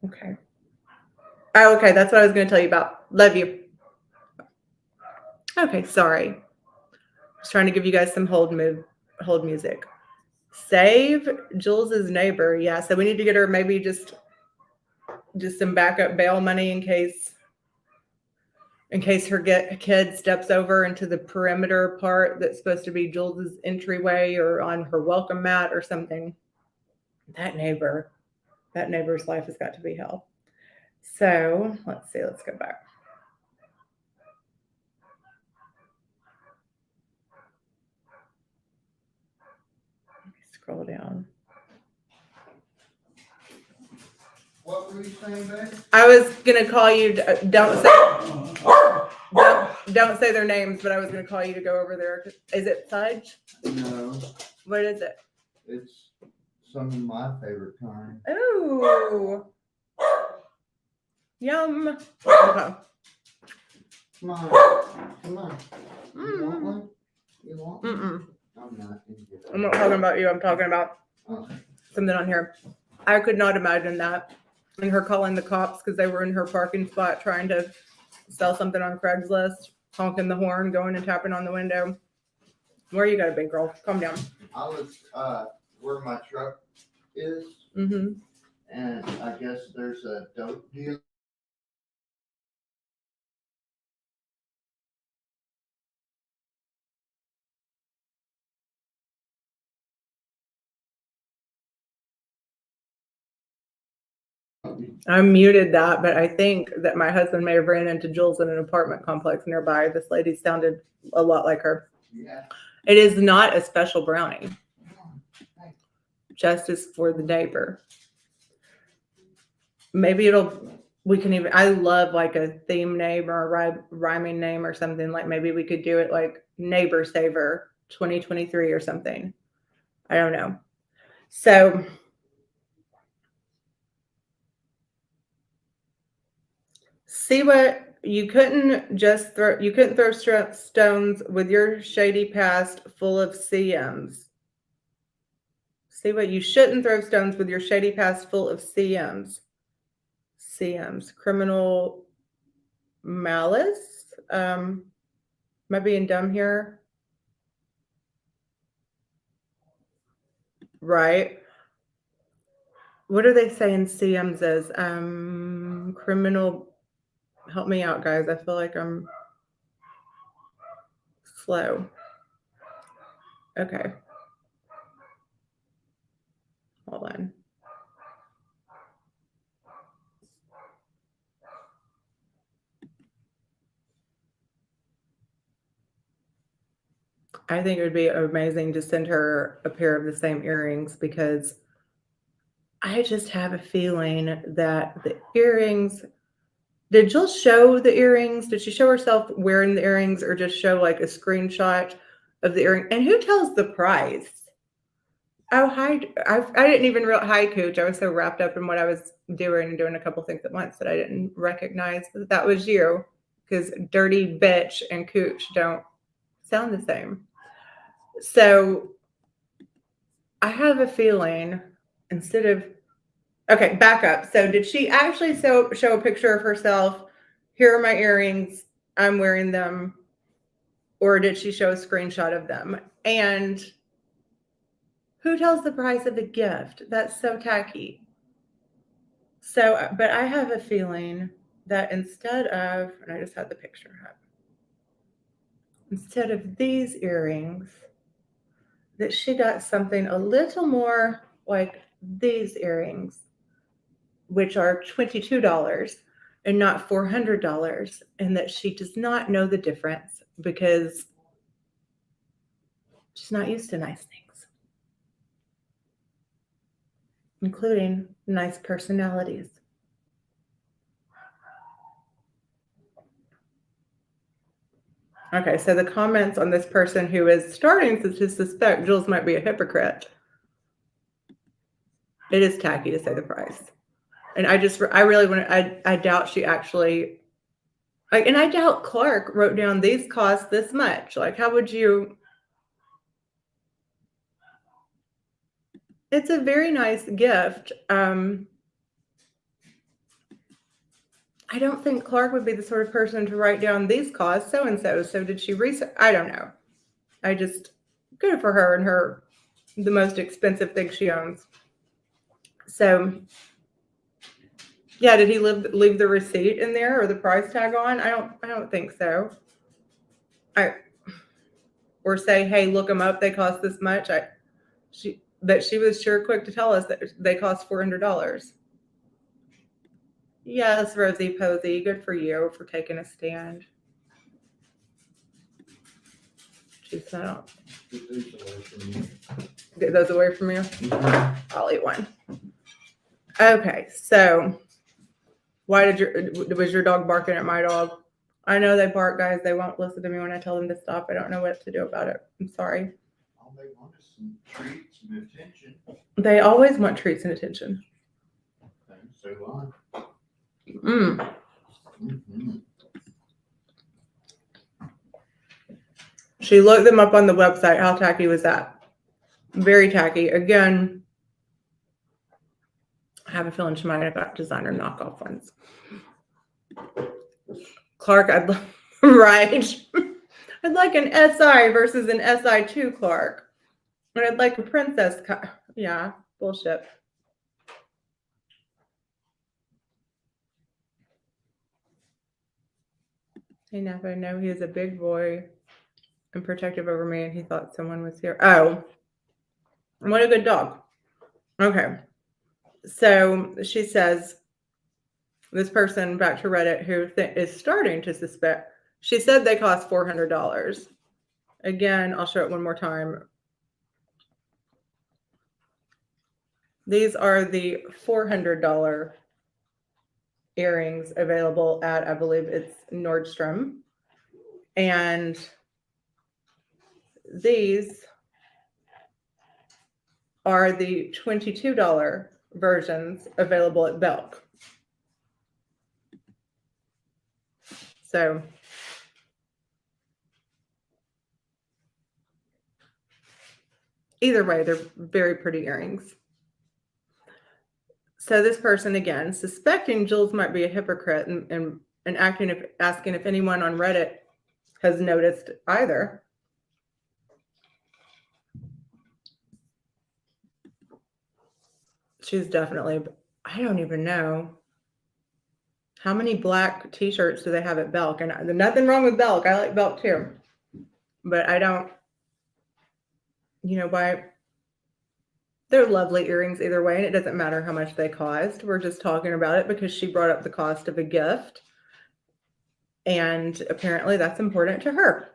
Okay. Oh, okay. That's what I was going to tell you about. Love you. Okay, sorry. I was trying to give you guys some hold music. Save Jules's neighbor. Yeah, so we need to get her maybe just some backup bail money in case her kid steps over into the perimeter part that's supposed to be Jules's entryway or on her welcome mat or something. That neighbor's life has got to be hell. So let's see. Let's go back. Scroll down. What were you saying, babe? I was gonna call you. Don't say their names, but I was gonna call you to go over there. Is it fudge? No. What is it? It's some of my favorite kind. Ooh. Yum. Okay. Come on. You want one? You want one? Mm-mm. I'm not talking about you. I'm talking about Okay. something on here. I could not imagine that. And her calling the cops because they were in her parking spot trying to sell something on Craigslist, honking the horn, going and tapping on the window. Where you got a big girl? Calm down. I was where my truck is, Mm-hmm. and I guess there's a dope deal. I muted that, but I think that my husband may have ran into Jules in an apartment complex nearby. This lady sounded a lot like her. Yeah. It is not a special brownie. justice for the neighbor. Maybe we can even, I love like a theme name or a rhyming name or something. Like maybe we could do it like Neighbor Saver 2023 or something. I don't know. So see what you couldn't throw stones with your shady past full of CMs. See what you shouldn't throw stones with your shady past full of CMs. CMs, criminal malice. Am I being dumb here? Right. What are they saying CMs is? Criminal. Help me out, guys. I feel like I'm slow. Okay. Hold on. I think it would be amazing to send her a pair of the same earrings because I just have a feeling that the earrings. Did Jill show the earrings? Did she show herself wearing the earrings or just show like a screenshot of the earring? And who tells the price? Oh, hi. I didn't even realize. Hi, Cooch. I was so wrapped up in what I was doing and doing a couple things at once that I didn't recognize that was you because dirty bitch and Cooch don't sound the same. So I have a feeling instead of, okay, back up. So did she actually show a picture of herself? Here are my earrings. I'm wearing them. Or did she show a screenshot of them? And who tells the price of a gift? That's so tacky. So, but I have a feeling that instead of, and I just had the picture up, instead of these earrings, that she got something a little more like these earrings, which are $22 and not $400, and that she does not know the difference because she's not used to nice things, including nice personalities. Okay, so the comments on this person who is starting to suspect Jules might be a hypocrite. It is tacky to say the price. And I really want to, I doubt she actually, like, and I doubt Clark wrote down these cost this much. Like, how would you? It's a very nice gift. I don't think Clark would be the sort of person to write down these costs so-and-so. So did she research? I don't know. I just, good for her and the most expensive thing she owns. So yeah, did he leave the receipt in there or the price tag on? I don't think so. Or say, hey, look them up. They cost this much. She was sure quick to tell us that they cost $400. Yes, Rosie Posey, good for you for taking a stand. She's not. Get those away from you. I'll eat one. Okay, so was your dog barking at my dog? I know they bark, guys. They won't listen to me when I tell them to stop. I don't know what to do about it. I'm sorry. All they want is some treats and attention. They always want treats and attention. Okay, so do I. Mm-hmm. She looked them up on the website. How tacky was that? Very tacky. Again, I have a feeling she might have got designer knockoff ones. Clark, right. I'd like an SI versus an SI2 Clark. And I'd like a princess. Yeah, bullshit. Hey, Napa, no, he is a big boy and protective over me, and he thought someone was here. Oh, what a good dog. Okay. So she says, this person, back to Reddit, who is starting to suspect, she said they cost $400. Again, I'll show it one more time. These are the $400 earrings available at, I believe it's Nordstrom. And these are the $22 versions available at Belk. So either way, they're very pretty earrings. So this person, again, suspecting Jules might be a hypocrite and asking if anyone on Reddit has noticed either. She's definitely, I don't even know. How many black t-shirts do they have at Belk? And there's nothing wrong with Belk. I like Belk too. But I don't, why. They're lovely earrings either way, and it doesn't matter how much they cost. We're just talking about it because she brought up the cost of a gift. And apparently that's important to her.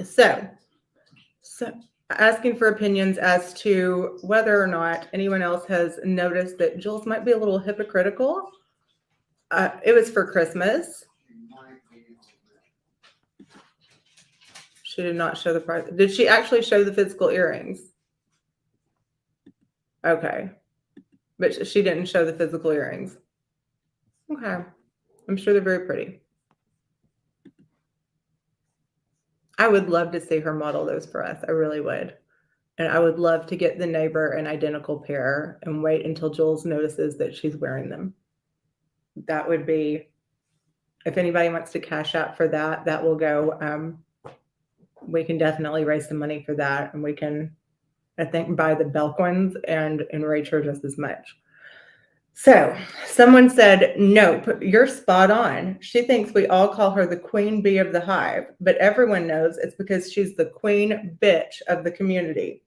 So asking for opinions as to whether or not anyone else has noticed that Jules might be a little hypocritical. It was for Christmas. She did not show the price. Did she actually show the physical earrings? Okay. But she didn't show the physical earrings. Okay. I'm sure they're very pretty. I would love to see her model those for us. I really would. And I would love to get the neighbor an identical pair and wait until Jules notices that she's wearing them. That would be, if anybody wants to cash out for that, that will go. We can definitely raise some money for that. And we can, I think, buy the Belk ones and enrage her just as much. So someone said, nope, you're spot on. She thinks we all call her the queen bee of the hive, but everyone knows it's because she's the queen bitch of the community.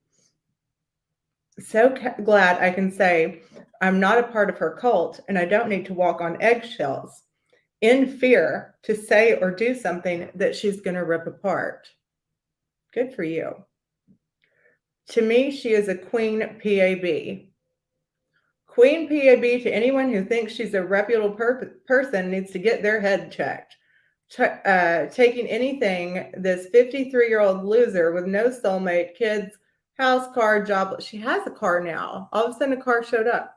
So glad I can say I'm not a part of her cult and I don't need to walk on eggshells in fear to say or do something that she's going to rip apart. Good for you. To me, she is a queen PAB. Queen PAB to anyone who thinks she's a reputable person needs to get their head checked. Taking anything this 53-year-old loser with no soulmate, kids, house, car, job. She has a car now. All of a sudden a car showed up.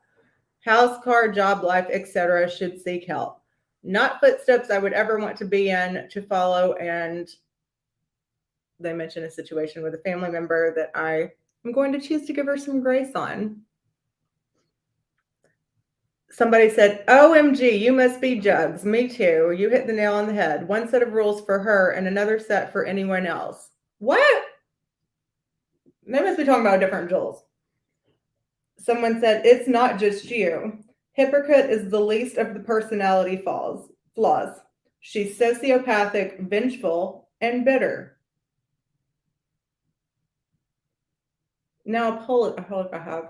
House, car, job, life, etc. should seek help. Not footsteps I would ever want to be in to follow. And they mentioned a situation with a family member that I am going to choose to give her some grace on. Somebody said, OMG, you must be Jugs. Me too. You hit the nail on the head. One set of rules for her and another set for anyone else. What? They must be talking about different Jules. Someone said, it's not just you. Hypocrite is the least of the personality flaws. She's sociopathic, vengeful, and bitter. Now I'll pull it. I feel like I have.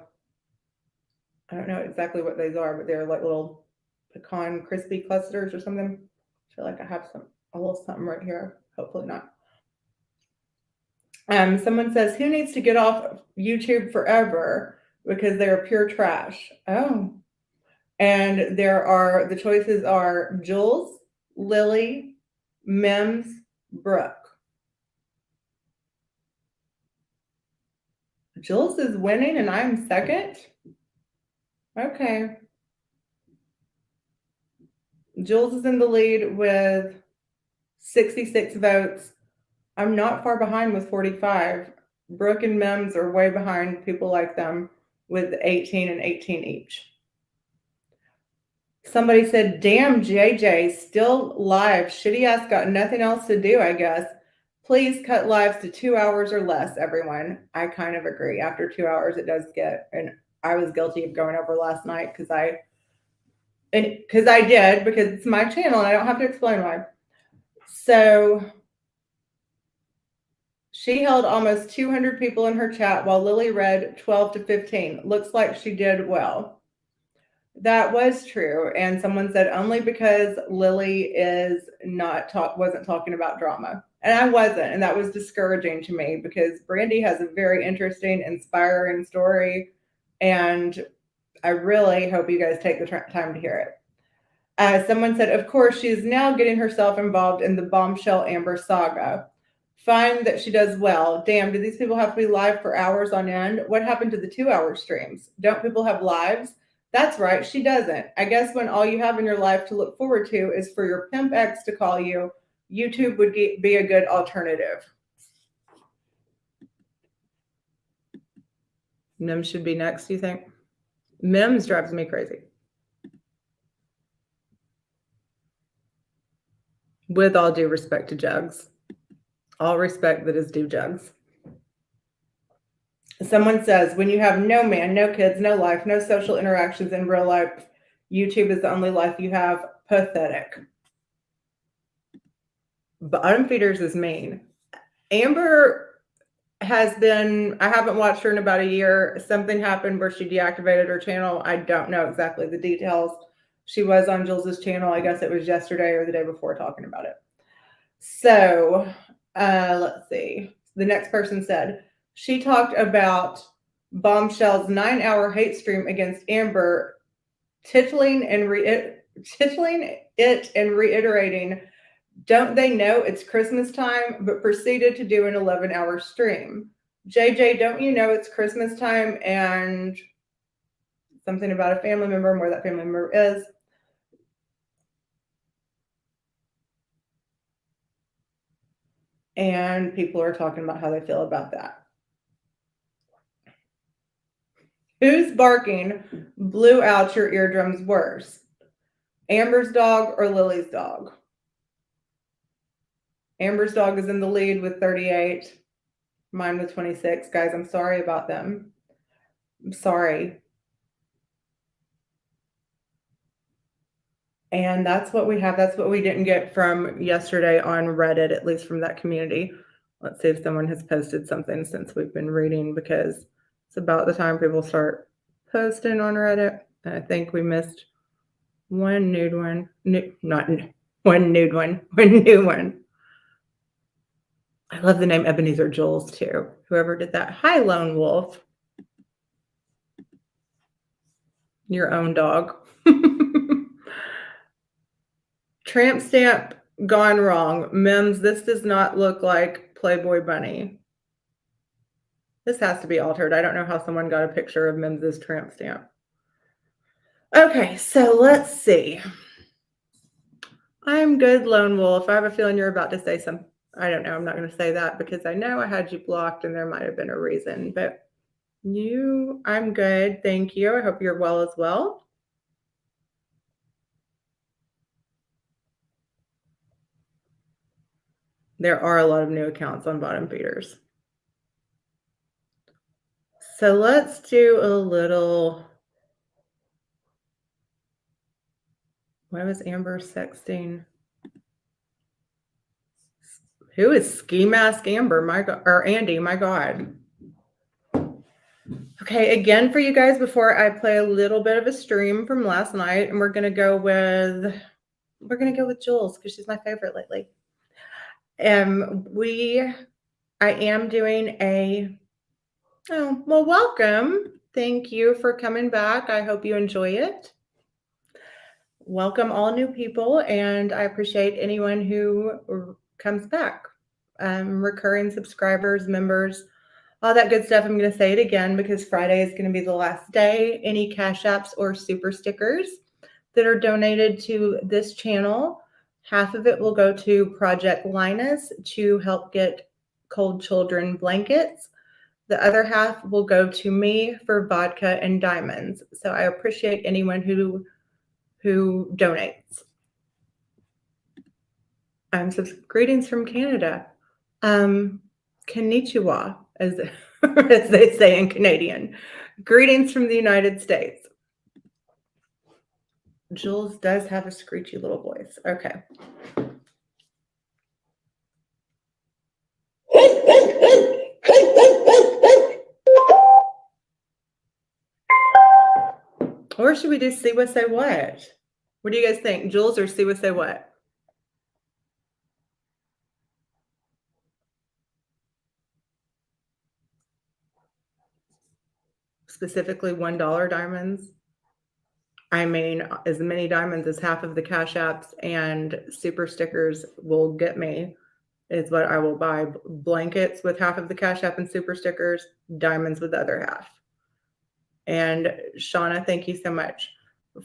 I don't know exactly what these are, but they're like little pecan crispy clusters or something. I feel like I have a little something right here. Hopefully not. Someone says, who needs to get off YouTube forever because they're pure trash? Oh. And the choices are Jules, Lily, Mims, Brooke. Jules is winning and I'm second? Okay. Jules is in the lead with 66 votes. I'm not far behind with 45. Brooke and Mims are way behind people like them with 18 and 18 each. Somebody said, damn, JJ, still live. Shitty ass got nothing else to do, I guess. Please cut lives to 2 hours or less, everyone. I kind of agree. After 2 hours, it does get, and I was guilty of going over last night because I did, because it's my channel and I don't have to explain why. So she held almost 200 people in her chat while Lily read 12 to 15. Looks like she did well. That was true. And someone said only because Lily wasn't talking about drama. And I wasn't. And that was discouraging to me because Brandy has a very interesting, inspiring story. And I really hope you guys take the time to hear it. Someone said, of course, she is now getting herself involved in the bombshell Amber saga. Fine that she does well. Damn, do these people have to be live for hours on end? What happened to the 2-hour streams? Don't people have lives? That's right, she doesn't. I guess when all you have in your life to look forward to is for your pimp ex to call you, YouTube would be a good alternative. Mims should be next, do you think? Mims drives me crazy. With all due respect to Jugs. All respect that is due, Jugs. Someone says, when you have no man, no kids, no life, no social interactions in real life, YouTube is the only life you have. Pathetic. Bottom feeders is mean. Amber has been, I haven't watched her in about a year. Something happened where she deactivated her channel. I don't know exactly the details. She was on Jules's channel. I guess it was yesterday or the day before talking about it. So let's see. The next person said, she talked about Bombshell's 9-hour hate stream against Amber, titling it and reiterating, don't they know it's Christmas time, but proceeded to do an 11-hour stream. JJ, don't you know it's Christmas time? And something about a family member and where that family member is. And people are talking about how they feel about that. Who's barking blew out your eardrums worse? Amber's dog or Lily's dog? Amber's dog is in the lead with 38. Mine with 26. Guys, I'm sorry about them. I'm sorry. And that's what we have. That's what we didn't get from yesterday on Reddit, at least from that community. Let's see if someone has posted something since we've been reading, because it's about the time people start posting on Reddit. And I think we missed one nude one. One nude one. One new one. I love the name Ebenezer Jules too. Whoever did that. Hi, Lone Wolf. Your own dog. Tramp stamp gone wrong. Mims, this does not look like Playboy Bunny. This has to be altered. I don't know how someone got a picture of Mims's tramp stamp. Okay, so let's see. I'm good, Lone Wolf. I have a feeling you're about to say something. I don't know. I'm not going to say that because I know I had you blocked and there might have been a reason. But I'm good. Thank you. I hope you're well as well. There are a lot of new accounts on Bottom Feeders. So let's do a little. Why was Amber sexting? Who is Ski Mask Amber? My God, or Andy, my God. Okay, again for you guys, before I play a little bit of a stream from last night, and we're gonna go with Jules because she's my favorite lately. I am doing welcome. Thank you for coming back. I hope you enjoy it. Welcome all new people, and I appreciate anyone who comes back. Recurring subscribers, members, all that good stuff. I'm going to say it again because Friday is going to be the last day. Any Cash Apps or super stickers that are donated to this channel, half of it will go to Project Linus to help get cold children blankets. The other half will go to me for vodka and diamonds. So I appreciate anyone who donates. Greetings from Canada. Konnichiwa, as they say in Canadian. Greetings from the United States. Jules does have a screechy little voice. Okay. Or should we do Siwa Say What? What do you guys think? Jules or Siwa Say What? specifically $1 diamonds. I mean, as many diamonds as half of the Cash Apps and super stickers will get me is what I will buy. Blankets with half of the Cash App and super stickers, diamonds with the other half. And Shauna, thank you so much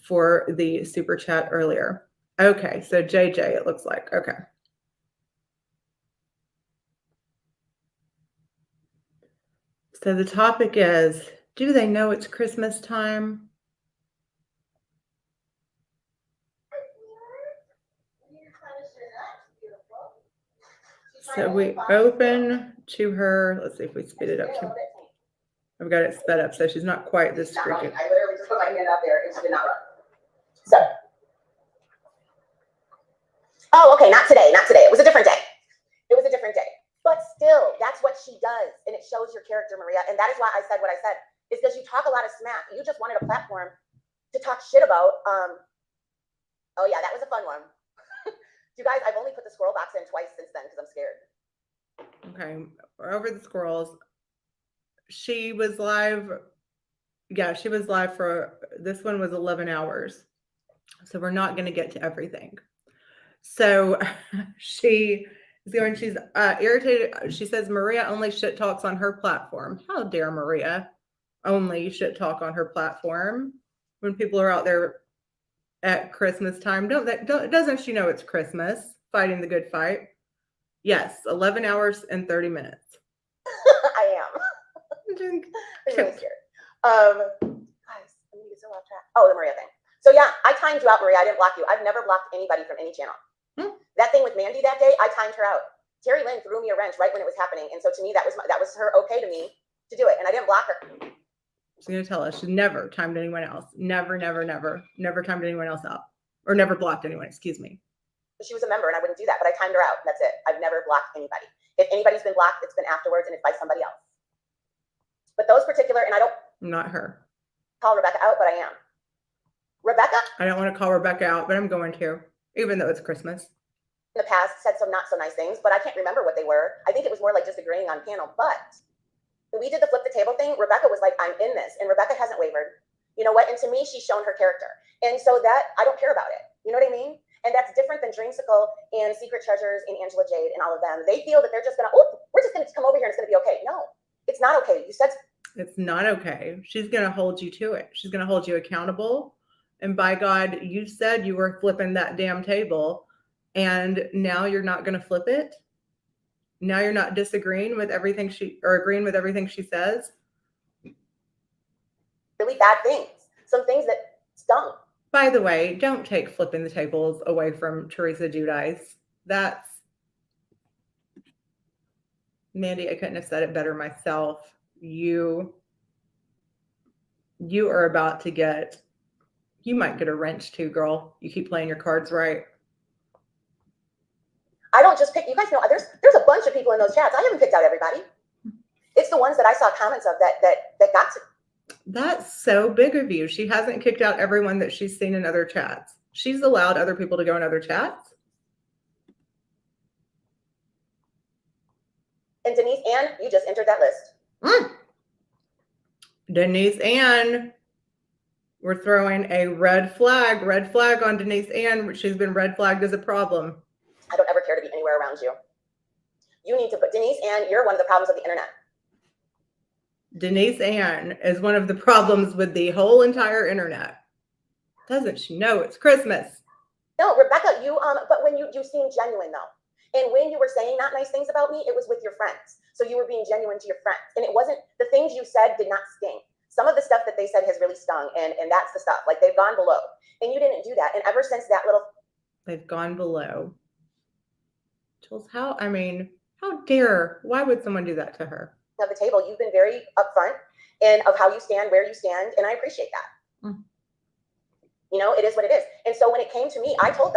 for the super chat earlier. Okay, so JJ, it looks like. Okay. So the topic is, do they know it's Christmas time? So we open to her. Let's see if we speed it up too. I've got it sped up, so she's not quite this streaky. I literally just put my hand out there and she did not run. So. Oh, okay, not today, not today. It was a different day. It was a different day. But still, that's what she does. And it shows your character, Maria. And that is why I said what I said. Is because you talk a lot of smack. You just wanted a platform to talk shit about. Oh yeah, that was a fun one. You guys, I've only put the squirrel box in twice since then because I'm scared. Okay, we're over the squirrels. She was live. Yeah, she was live for, this one was 11 hours. So we're not going to get to everything. So she is going, she's irritated. She says Maria only shit talks on her platform. How dare Maria only shit talk on her platform when people are out there at Christmas time? Doesn't she know it's Christmas, fighting the good fight? Yes, 11 hours and 30 minutes. I am. I'm really scared. Guys, I'm gonna get so off track. Oh, the Maria thing. So yeah, I timed you out, Maria. I didn't block you. I've never blocked anybody from any channel. That thing with Mandy that day, I timed her out. Terry Lynn threw me a wrench right when it was happening, and so to me, that was her okay to me to do it, and I didn't block her. She's gonna tell us she never timed anyone else. Never timed anyone else out, or never blocked anyone. Excuse me. She was a member, and I wouldn't do that, but I timed her out. That's it. I've never blocked anybody. If anybody's been blocked, it's been afterwards, and it's by somebody else. But those particular, and I don't. Not her. Call Rebecca out, but I am. Rebecca? I don't want to call Rebecca out, but I'm going to, even though it's Christmas. In the past, said some not so nice things, but I can't remember what they were. I think it was more like just agreeing on panel. But when we did the flip the table thing, Rebecca was like, I'm in this. And Rebecca hasn't wavered. You know what? And to me, she's shown her character. And so that, I don't care about it. You know what I mean? And that's different than Dreamsicle and Secret Treasures and Angela Jade and all of them. They feel that they're just going to, we're just going to come over here and it's going to be okay. No, it's not okay. You said it's not okay. She's going to hold you to it. She's going to hold you accountable. And by God, you said you were flipping that damn table. And now you're not going to flip it. Now you're not disagreeing with everything agreeing with everything she says. Really bad things. Some things that stung. By the way, don't take flipping the tables away from Teresa Giudice. That's Mandy. I couldn't have said it better myself. You are about to get, you might get a wrench too, girl. You keep playing your cards right. I don't just pick, you guys know, there's a bunch of people in those chats. I haven't picked out everybody. It's the ones that I saw comments of that got to. That's so big of you. She hasn't kicked out everyone that she's seen in other chats. She's allowed other people to go in other chats. And Denise Ann, you just entered that list. Denise Ann, we're throwing a red flag on Denise Ann. She's been red flagged as a problem. I don't ever care to be anywhere around you. You need to put Denise Ann, you're one of the problems of the internet. Denise Ann is one of the problems with the whole entire internet. Doesn't she know it's Christmas? No, Rebecca, but when you seem genuine though. And when you were saying not nice things about me, it was with your friends. So you were being genuine to your friends. And it wasn't, the things you said did not sting. Some of the stuff that they said has really stung. And that's the stuff, like they've gone below. And you didn't do that. And ever since that little. They've gone below. Jules, how dare, why would someone do that to her? Of the table, you've been very upfront and of how you stand, where you stand, and I appreciate that. You know, it is what it is. And so when it came to me, I told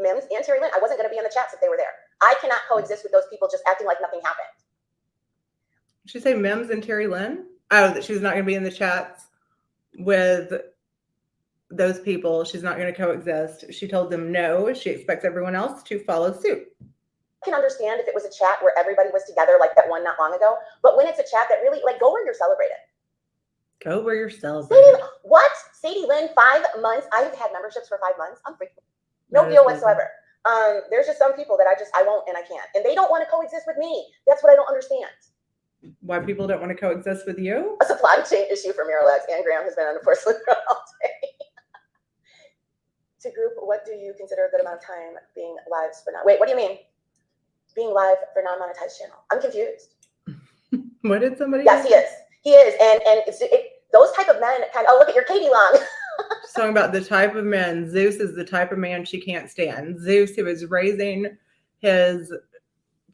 Mims and Terry Lynn, I wasn't going to be in the chats if they were there. I cannot coexist with those people just acting like nothing happened. Did she say Mims and Terry Lynn? Oh, that she's not going to be in the chats with those people. She's not going to coexist. She told them no. She expects everyone else to follow suit. I can understand if it was a chat where everybody was together like that one not long ago, but when it's a chat that really, like, go where you're celebrated. Go where you're Sadie, celebrated. what? Sadie Lynn, 5 months. I've had memberships for 5 months. I'm freaking no That is deal crazy. whatsoever. There's just some people that I won't and I can't. And they don't want to coexist with me. That's what I don't understand. Why people don't want to coexist with you? A supply chain issue for Miralax. And Graham has been on the porcelain run all day. To group, what do you consider a good amount of time being live for now? Wait, what do you mean? Being live for non-monetized channel? I'm confused. What did somebody Yes, say? he is. He is. And those type of men kind of, oh, look at your Katie Long. She's talking about the type of men. Zeus is the type of man she can't stand. Zeus, who is raising his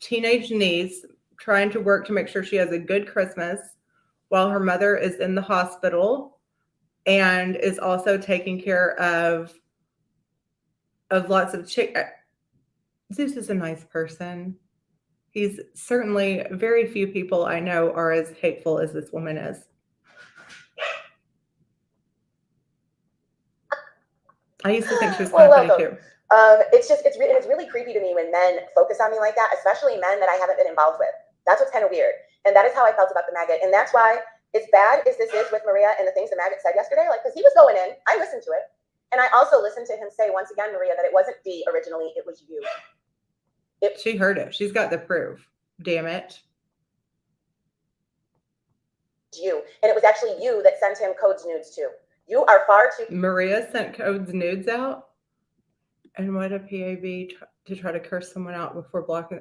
teenage niece, trying to work to make sure she has a good Christmas while her mother is in the hospital, and is also taking care of lots of Zeus is a nice person. He's certainly, very few people I know are as hateful as this woman is. I used to think she was kind of funny too. It's really creepy to me when men focus on me like that, especially men that I haven't been involved with. That's what's kind of weird. And that is how I felt about the maggot. And that's why, as bad as this is with Maria and the things the maggot said yesterday, like, because he was going in, I listened to it. And I also listened to him say once again, Maria, that it wasn't D originally, it was you. She heard it. She's got the proof. Damn it. You. And it was actually you that sent him Codes nudes too. You are far too. Maria sent Codes nudes out. And what a PAB to try to curse someone out before blocking.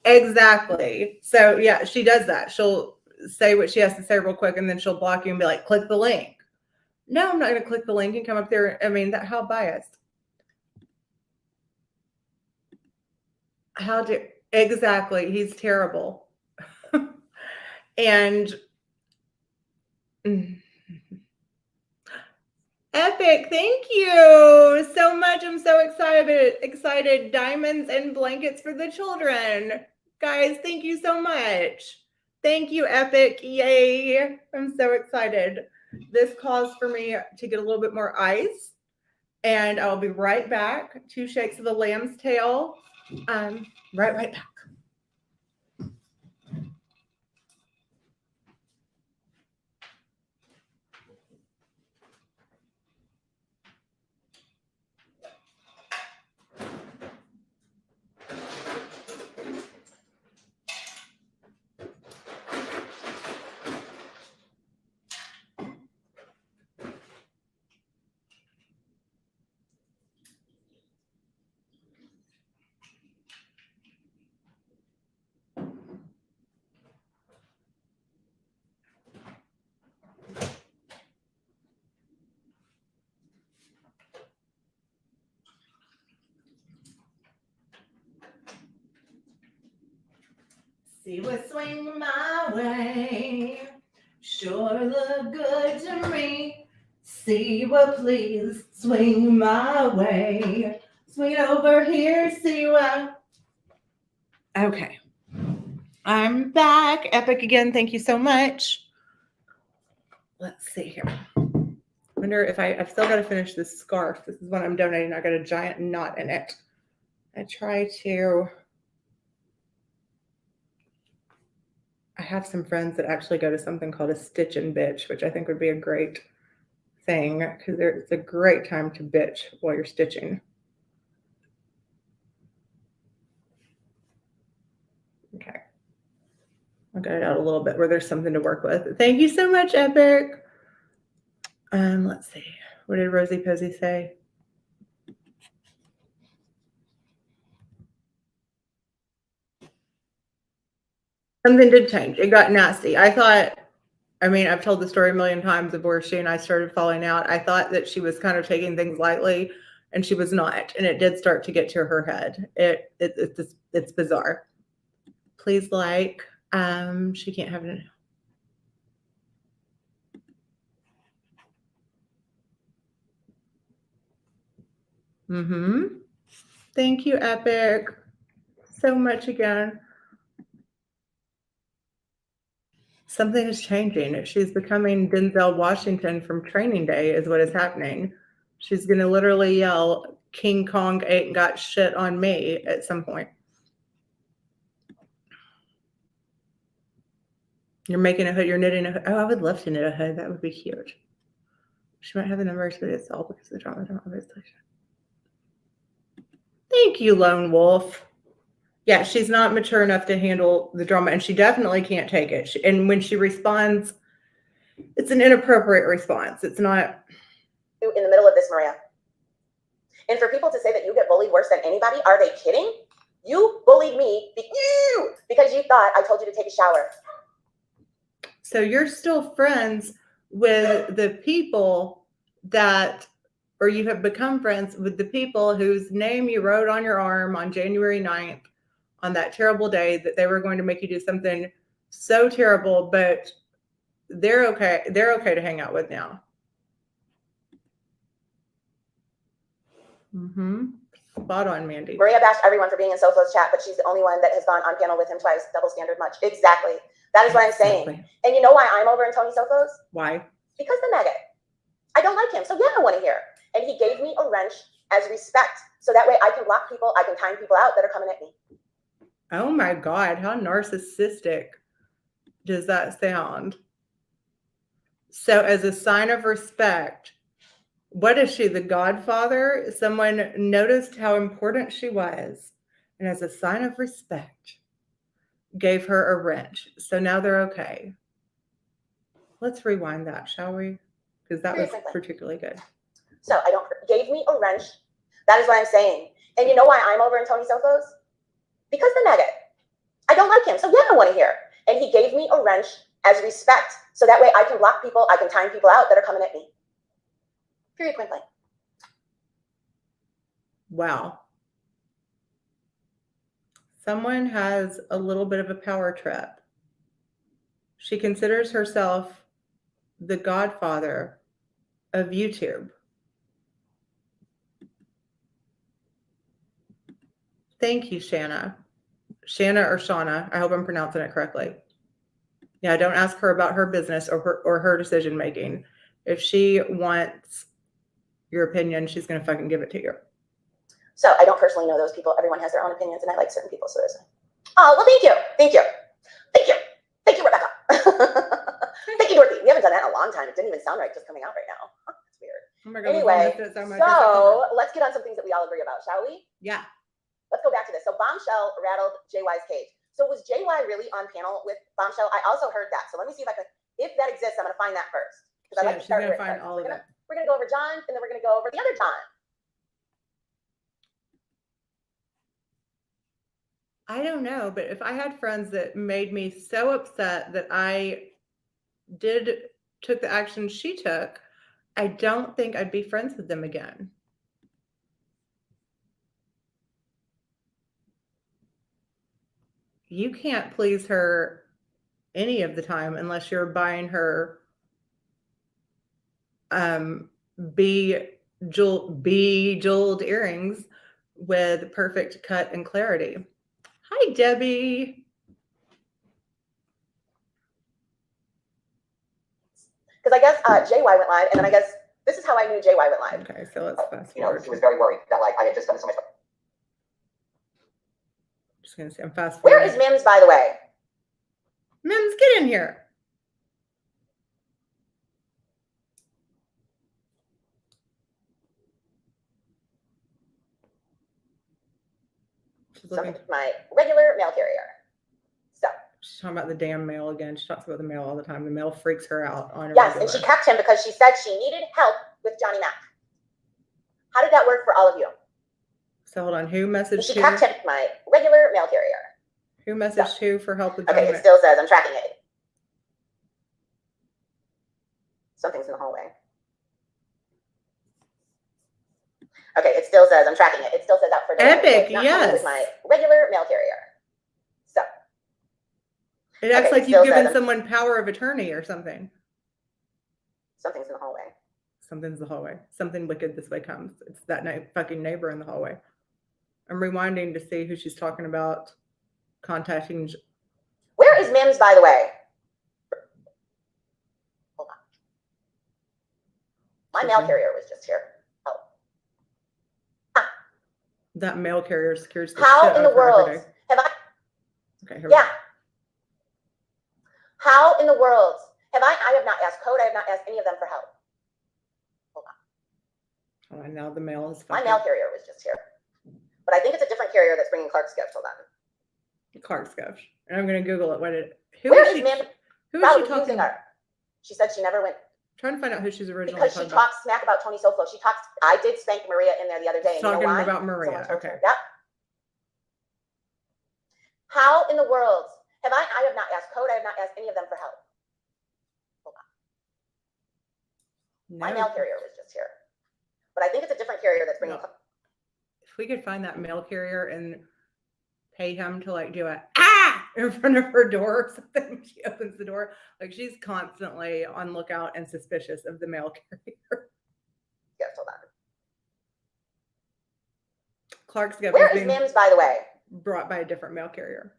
Exactly. So yeah, she does that. She'll say what she has to say real quick, and then she'll block you and be like, click the link. No, I'm not going to click the link and come up there. I mean, how biased. Exactly. He's terrible. And Epic, thank you so much. I'm so excited. Diamonds and blankets for the children. Guys, thank you so much. Thank you, Epic. Yay. I'm so excited. This calls for me to get a little bit more ice, and I'll be right back. 2 shakes of the lamb's tail. Right back. See what swing my way, sure look good to me. See what please swing my way, swing over here, see what. Okay, I'm back. Epic again, thank you so much. Let's see here. Wonder if I've still got to finish this scarf. This is one I'm donating. I got a giant knot in it. I have some friends that actually go to something called a stitch and bitch, which I think would be a great thing because it's a great time to bitch while you're stitching. Okay. I'll get it out a little bit where there's something to work with. Thank you so much, Epic. Let's see. What did Rosie Posey say? Something did change. It got nasty. I've told the story a million times of where she and I started falling out. I thought that she was kind of taking things lightly, and she was not. And it did start to get to her head. It's bizarre. Please like. She can't have it. Thank you, Epic, so much again. Something is changing. She's becoming Denzel Washington from Training Day is what is happening. She's going to literally yell, King Kong ain't got shit on me at some point. You're making a hood. You're knitting a hood. Oh, I would love to knit a hood. That would be cute. She might have the numbers, but it's all because of the drama, obviously. Thank you, Lone Wolf. Yeah, she's not mature enough to handle the drama, and she definitely can't take it. And when she responds, it's an inappropriate response. It's not. In the middle of this, Maria. And for people to say that you get bullied worse than anybody, are they kidding? You bullied me because you thought I told you to take a shower. So you're still friends with the people that, or you have become friends with the people whose name you wrote on your arm on January 9th on that terrible day that they were going to make you do something so terrible, but they're okay. They're okay to hang out with now. Spot on, Mandy. Maria bashed everyone for being in Sofo's chat, but she's the only one that has gone on panel with him twice. Double standard much. Exactly. That is what I'm saying. And you know why I'm over in Tony Sofo's? Why? Because the maggot. I don't like him. So yeah, I want to hear. And he gave me a wrench as respect. So that way I can block people. I can time people out that are coming at me. Oh my God. How narcissistic does that sound? So as a sign of respect, what is she, the godfather? Someone noticed how important she was, and as a sign of respect, gave her a wrench. So now they're okay. Let's rewind that, shall we? Because that was particularly good. So gave me a wrench. That is what I'm saying. And you know why I'm over in Tony Sofo's? Because the maggot. I don't like him. So yeah, I want to hear. And he gave me a wrench as respect. So that way I can block people. I can time people out that are coming at me. Period, point blank. Wow. Someone has a little bit of a power trip. She considers herself the godfather of YouTube. Thank you, Shanna. Shanna or Shauna. I hope I'm pronouncing it correctly. Yeah, don't ask her about her business or her decision making. If she wants your opinion, she's going to fucking give it to you. So I don't personally know those people. Everyone has their own opinions, and I like certain people. So there's. Oh well, thank you, thank you, thank you, thank you, Rebecca. Thank you, Dorothy. We haven't done that in a long time. It didn't even sound right just coming out right now. That's weird. Oh my God, anyway, so let's get on some things that we all agree about, shall we? Yeah. Let's go back to this. So Bombshell rattled JY's cage. So was JY really on panel with Bombshell? I also heard that. So let me see if I can. If that exists, I'm going to find that first. Because I like to start she's going to find all of it. We're going to go over John, and then we're going to go over the other John. I don't know, but if I had friends that made me so upset that I took the action she took, I don't think I'd be friends with them again. You can't please her any of the time unless you're buying her bejeweled earrings with perfect cut and clarity. Hi, Debbie. Because I guess JY went live, and then I guess this is how I knew JY went live. Okay, so let's fast forward. You know, he was very worried that like I had just done so much. Just gonna say I'm fast forward. Where is Mims, by the way? Mims, get in here. She's looking. My regular mail carrier. So she's talking about the damn mail again. She talks about the mail all the time. The mail freaks her out on her. Yes, and she kept him because she said she needed help with Johnny Mac. How did that work for all of you? So hold on. Who messaged who? She kept him, my regular mail carrier. Who messaged who for help with Johnny Mac? It still says I'm tracking it. Something's in the hallway. Okay, it still says I'm tracking it. It still says out for Epic, yes. With my regular mail carrier. So it acts like you've given someone power of attorney or something. Something's in the hallway. Something's in the hallway. Something wicked this way comes. It's that fucking neighbor in the hallway. I'm rewinding to see who she's talking about contacting. Where is Mims, by the way? Hold on. My mail carrier was just here. Oh. Ah. That mail carrier secures the How in the world have I? Okay. Yeah. How in the world have I have not asked Code, I have not asked any of them for help. Hold on. Oh, and now the mail is My fucking mail carrier was just here. But I think it's a different carrier that's bringing Clark's gift. Hold on. Clark's gift. And I'm going to Google it. Who Where is is she? Ma'am? Who God is she was talking using her. She said she never went. Trying to find out who she's originally Because she talking about. talks smack about Tony Soflo. She talks. I did spank Maria in there the other day. And Talking you know why? about Maria. Someone told Okay. her. Yep. How in the world have I have not asked Code, I have not asked any of them for help. Hold on. No. My mail carrier was just here. But I think it's a different carrier that's bringing. No. If we could find that mail carrier and pay him to like do a in front of her door or something when she opens the door. Like she's constantly on lookout and suspicious of the mail carrier. Yes, hold on. Clark's gift Where is is being Mims, by the way? brought by a different mail carrier.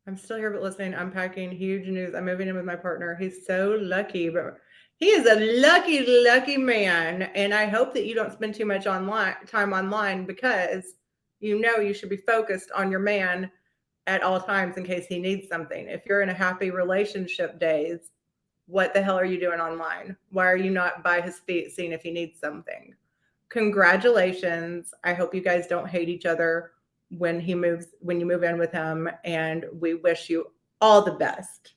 I'm still here but listening, unpacking, huge news. I'm moving in with my partner. He's so lucky, but he is a lucky man. And I hope that you don't spend too much time online because you know you should be focused on your man at all times in case he needs something. If you're in a happy relationship days, what the hell are you doing online? Why are you not by his feet seeing if he needs something? Congratulations. I hope you guys don't hate each other when you move in with him, and we wish you all the best.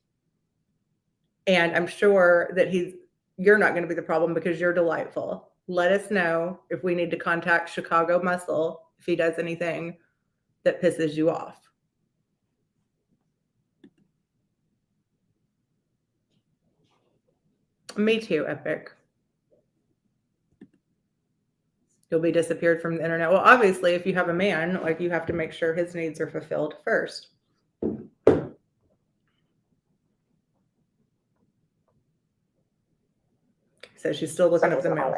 And I'm sure that you're not going to be the problem because you're delightful. Let us know if we need to contact Chicago Muscle if he does anything that pisses you off. Me too, Epic. You'll be disappeared from the internet. Well, obviously, if you have a man, like you have to make sure his needs are fulfilled first. So she's still looking up the mail.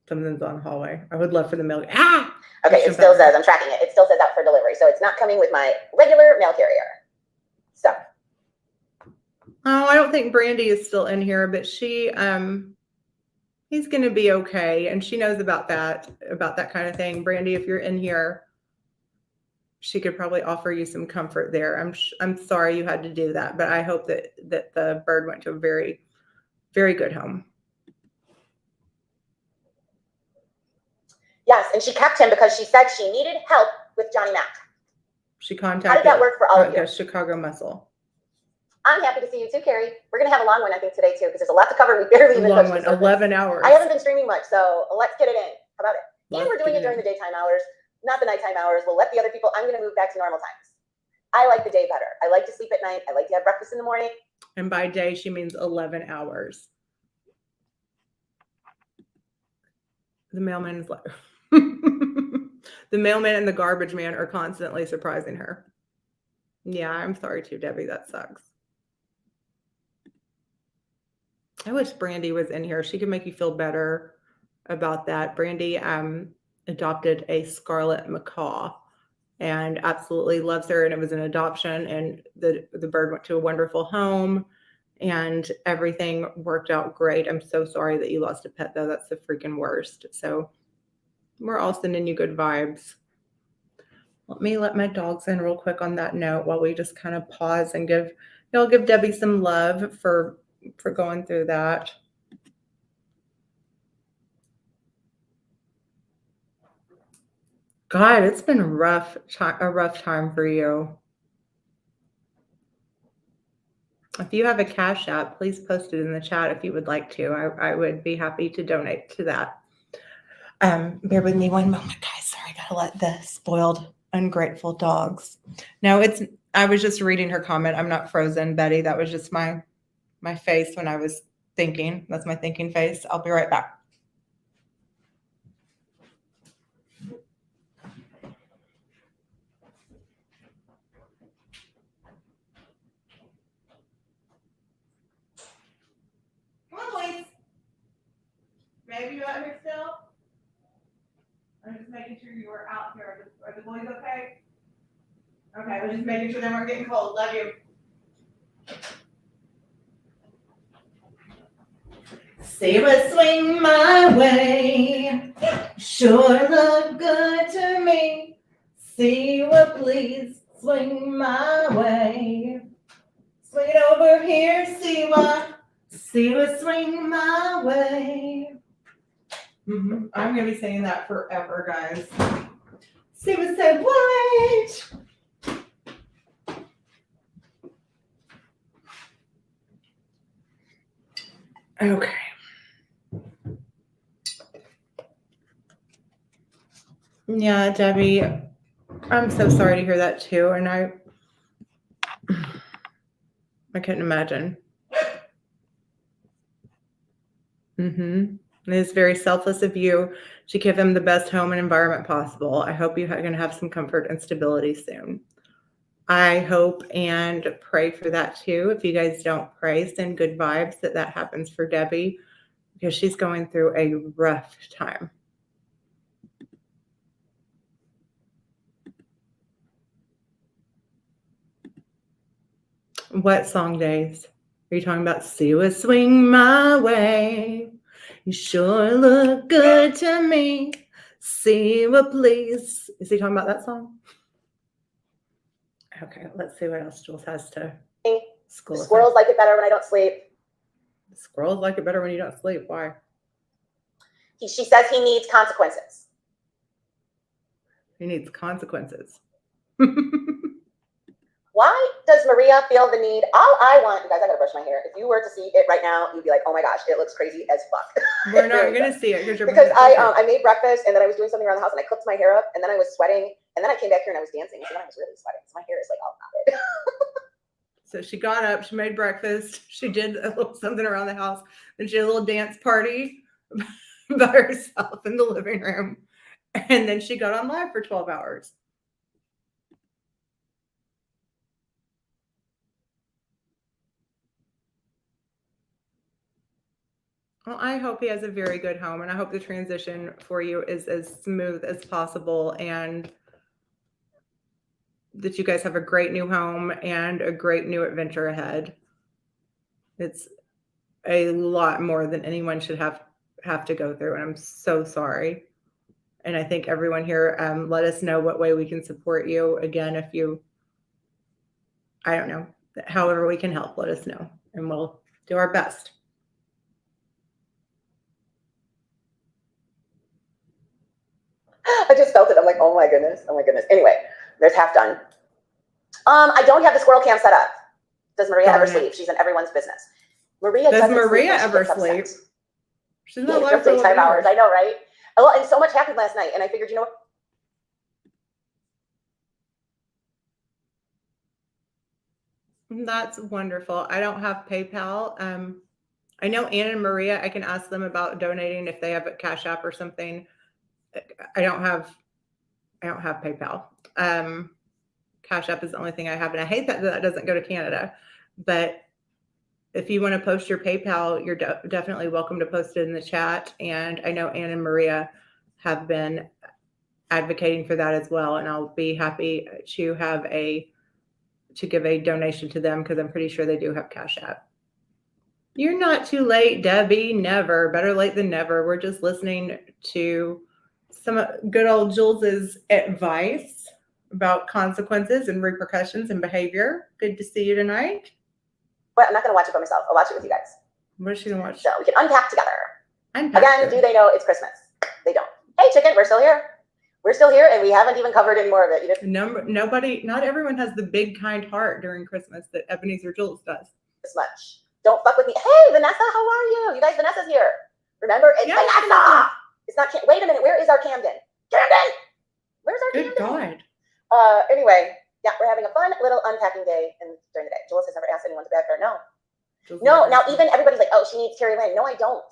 Something's on the hallway. I would love for the mail. Okay, it still says, I'm tracking it. It still says out for delivery. So it's not coming with my regular mail carrier. So. Oh, I don't think Brandy is still in here, but he's going to be okay. And she knows about that kind of thing. Brandy, if you're in here, she could probably offer you some comfort there. I'm sorry you had to do that, but I hope that the bird went to a very, very good home. Yes, and she kept him because she said she needed help with Johnny Mac. She contacted. How did that work for all of you? Chicago Muscle. I'm happy to see you too, Carrie. We're going to have a long one, I think, today too, because there's a lot to cover. We barely even touched the surface. 11 hours. I haven't been streaming much, so let's get it in. How about it? And we're doing it during the daytime hours, not the nighttime hours. We'll let the other people. I'm going to move back to normal times. I like the day better. I like to sleep at night. I like to have breakfast in the morning. And by day, she means 11 hours. The mailman is like, the mailman and the garbage man are constantly surprising her. Yeah, I'm sorry too, Debbie. That sucks. I wish Brandy was in here. She could make you feel better about that. Brandy adopted a scarlet macaw and absolutely loves her. And it was an adoption, and the bird went to a wonderful home and everything worked out great. I'm so sorry that you lost a pet though. That's the freaking worst. So we're all sending you good vibes. Let me let my dogs in real quick on that note while we just kind of pause and give Debbie some love for going through that. God, it's been a rough time for you. If you have a Cash App, please post it in the chat if you would like to. I would be happy to donate to that. Bear with me one moment, guys. Sorry, I gotta let the spoiled, ungrateful dogs. No, I was just reading her comment. I'm not frozen, Betty. That was just my face when I was thinking. That's my thinking face. I'll be right back. Come on, boys. Maybe you out here still? I'm just making sure you were out here. Are the boys okay? Okay, I was just making sure they weren't getting cold. Love you. See but swing my way. Sure look good to me. See what please swing my way. Swing it over here, see what swing my way. I'm gonna be saying that forever, guys. See what said what? Okay. Yeah, Debbie, I'm so sorry to hear that too, and I couldn't imagine. It is very selfless of you to give him the best home and environment possible. I hope you're going to have some comfort and stability soon. I hope and pray for that too. If you guys don't pray, send good vibes that happens for Debbie, because she's going through a rough time. What song days? Are you talking about see what swing my way? You sure look good to me. See what please. Is he talking about that song? Okay, let's see what else Jules has to school. Squirrels like it better when I don't sleep. Squirrels like it better when you don't sleep. Why? She says he needs consequences. He needs consequences. Why does Maria feel the need? All I want, you guys, I gotta brush my hair. If you were to see it right now, you'd be like, oh my gosh, it looks crazy as fuck. We're not gonna see it because I made breakfast and then I was doing something around the house and I clipped my hair up and then I was sweating and then I came back here and I was dancing and then I was really sweating. So my hair is like all knotted. So she got up, she made breakfast, she did a little something around the house, then she had a little dance party by herself in the living room, and then she got on live for 12 hours. Well, I hope he has a very good home, and I hope the transition for you is as smooth as possible, and that you guys have a great new home and a great new adventure ahead. It's a lot more than anyone should have to go through, and I'm so sorry. And I think everyone here, let us know what way we can support you. Again, if you, I don't know, however we can help, let us know, and we'll do our best. I just felt it. I'm like, oh my goodness. Oh my goodness. Anyway, there's half done. I don't have the squirrel cam set up. Does Maria ever sleep? She's in everyone's business. Maria does Maria ever sleep? She's not like 5 hours. I know, right? Well, and so much happened last night, and I figured, you know what? That's wonderful. I don't have PayPal. I know Anna and Maria, I can ask them about donating if they have a Cash App or something. I don't have PayPal. Cash App is the only thing I have, and I hate that doesn't go to Canada. But if you want to post your PayPal, you're definitely welcome to post it in the chat. And I know Anna and Maria have been advocating for that as well, and I'll be happy to give a donation to them, because I'm pretty sure they do have Cash App. You're not too late, Debbie. Never. Better late than never. We're just listening to some good old Jules's advice about consequences and repercussions and behavior. Good to see you tonight. But I'm not going to watch it by myself. I'll watch it with you guys. What is she going to watch? So we can unpack together. Again, do they know it's Christmas? They don't. Hey, chicken, we're still here. We're still here, and we haven't even covered any more of it. Not everyone has the big, kind heart during Christmas that Ebenezer Jules does. This much. Don't fuck with me. Hey, Vanessa, how are you? You guys, Vanessa's here. Remember, it's Vanessa. It's not. Wait a minute. Where is our Camden? Camden. Where's our Camden? Good God. Anyway, yeah, we're having a fun little unpacking day during the day. Jules has never asked anyone to back her. No. Now even everybody's like, oh, she needs Terry Lynn. No, I don't.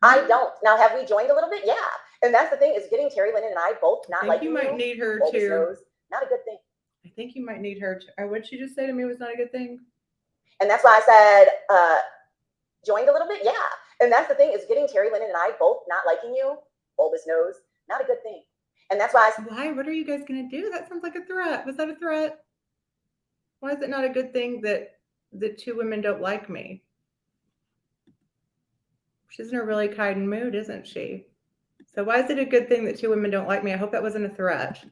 I don't. Now, have we joined a little bit? Yeah. And that's the thing, is getting Terry Lynn and I both not like you might need her to. Not a good thing. I think you might need her to. What did she just say to me was not a good thing? And that's why I said, joined a little bit? Yeah. And that's the thing, is getting Terry Lynn and I both not liking you, bulbous nose, not a good thing. And that's why I said, why? What are you guys going to do? That sounds like a threat. Was that a threat? Why is it not a good thing that the two women don't like me? She's in a really kind mood, isn't she? So why is it a good thing that 2 women don't like me? I hope that wasn't a threat. Does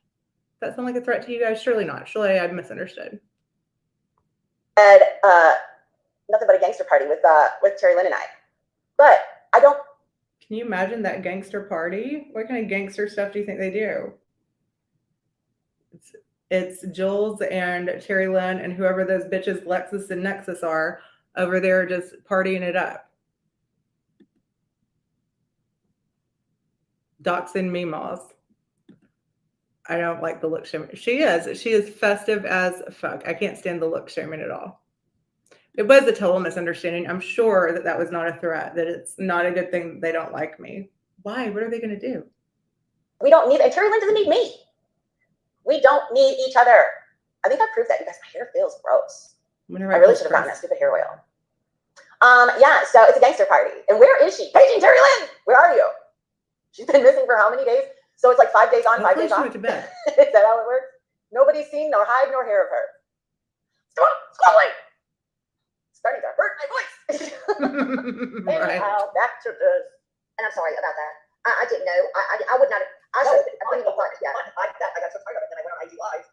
that sound like a threat to you guys? Surely not. Surely I misunderstood. And nothing but a gangster party with Terry Lynn and I. But I don't. Can you imagine that gangster party? What kind of gangster stuff do you think they do? It's Jules and Terry Lynn and whoever those bitches Lexus and Nexus are over there just partying it up. Doxing Meemaws. I don't like the look shaming. She is festive as fuck. I can't stand the look shaming at all. It was a total misunderstanding. I'm sure that was not a threat, that it's not a good thing that they don't like me. Why? What are they going to do? We don't need, and Terry Lynn doesn't need me. We don't need each other. I think I proved that, you guys. My hair feels gross. I really should have gotten that stupid hair oil. Yeah, so it's a gangster party. And where is she? Paging Terry Lynn! Where are you? She's been missing for how many days? So it's like 5 days on, 5 days off. Went to bed. Is that how it works? Nobody's seen nor hide nor hair of her. Squabbling! Starting to hurt my voice. Right. Anyhow, back to this. And I'm sorry about that. I didn't know. I would not have. I should have been the part. Yeah. I got so tired of it, and I went on IG Live.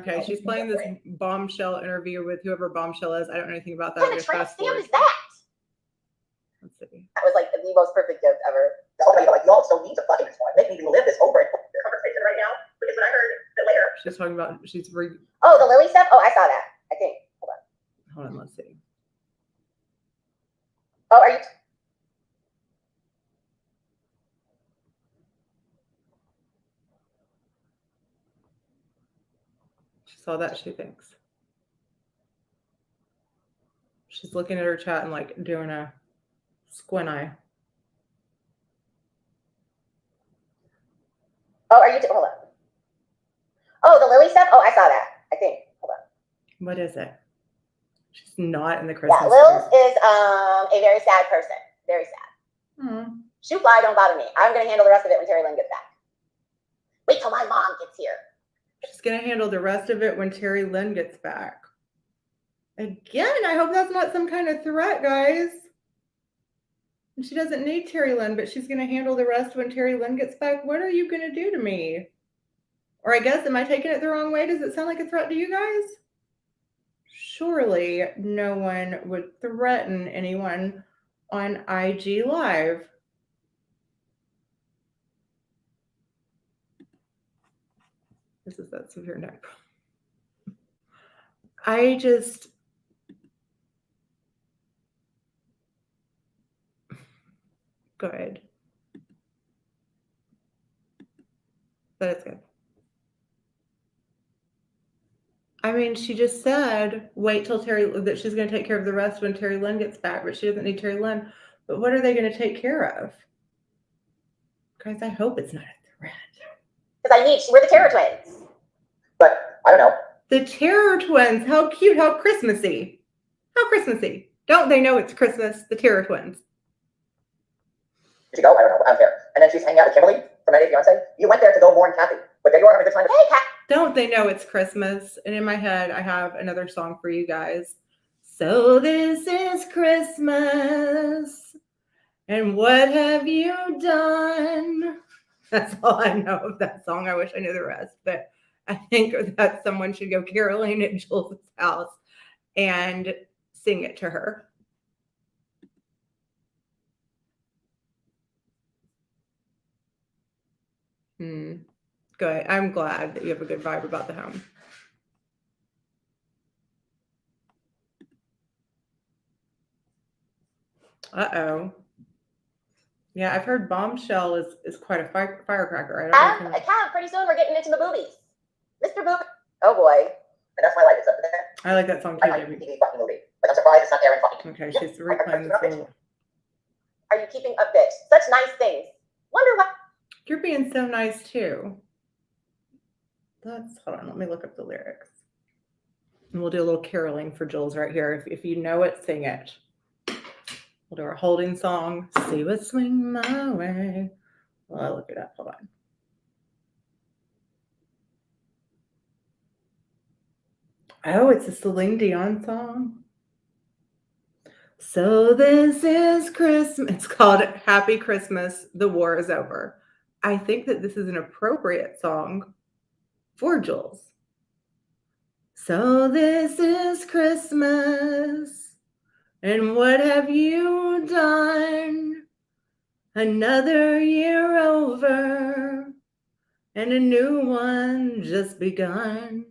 Okay, she's playing this bombshell interview with whoever bombshell is. I don't know anything about that. What kind of tramp stamp is that? Let's see. That was like the most perfect gift ever. Okay, like y'all still need to fucking make me relive this over the conversation right now, because when I heard it later. She's talking about Oh, the Lily stuff? Oh, I saw that. I think. Hold on, let's see. Oh, are you? She saw that, she thinks. She's looking at her chat and like doing a squint eye. Oh, are you? Hold on. Oh, the Lily stuff? Oh, I saw that. I think. Hold on. What is it? She's not in the Christmas. Yeah, Lils is a very sad person. Very sad. Hmm. Shoot fly, don't bother me. I'm going to handle the rest of it when Terry Lynn gets back. Wait till my mom gets here. She's going to handle the rest of it when Terry Lynn gets back. Again, I hope that's not some kind of threat, guys. And she doesn't need Terry Lynn, but she's going to handle the rest when Terry Lynn gets back. What are you going to do to me? Or I guess, am I taking it the wrong way? Does it sound like a threat to you guys? Surely no one would threaten anyone on IG Live. This is that severe neck. I just, go ahead. But it's good. I mean, she just said, wait till that she's going to take care of the rest when Terry Lynn gets back, but she doesn't need Terry Lynn. But what are they going to take care of? Guys, I hope it's not a threat. Because we're the Terror Twins. But I don't know. The Terror Twins, how cute, how Christmassy. How Christmassy. Don't they know it's Christmas? The Terror Twins. Did you go? I don't know. I don't care. And then she's hanging out with Kimberly from 98 Fiancé. You went there to go warn Kathy. But there you are having a good time. Hey, Kat. Don't they know it's Christmas? And in my head, I have another song for you guys. So this is Christmas. And what have you done? That's all I know of that song. I wish I knew the rest. But I think that someone should go caroling at Jules' house and sing it to her. Good. I'm glad that you have a good vibe about the home. Uh-oh. Yeah, I've heard bombshell is quite a firecracker. I don't know. Pretty soon we're getting into the boobies. Mr. Boob. Oh boy. And that's my life. It's up there. I like that song too, Debbie. Fucking movie. But I'm surprised it's not there and fucking. Okay, she's replaying this little. Are you keeping up, bitch? Such nice things. Wonder what. You're being so nice too. Hold on, let me look up the lyrics. And we'll do a little caroling for Jules right here. If you know it, sing it. We'll do our holding song. See what swing my way. Well, I'll look it up. Hold on. Oh, it's a Celine Dion song. So this is Christmas. It's called Happy Christmas. The War is Over I think that this is an appropriate song for Jules. So this is Christmas, and what have you done? Another year over, and a new one just begun.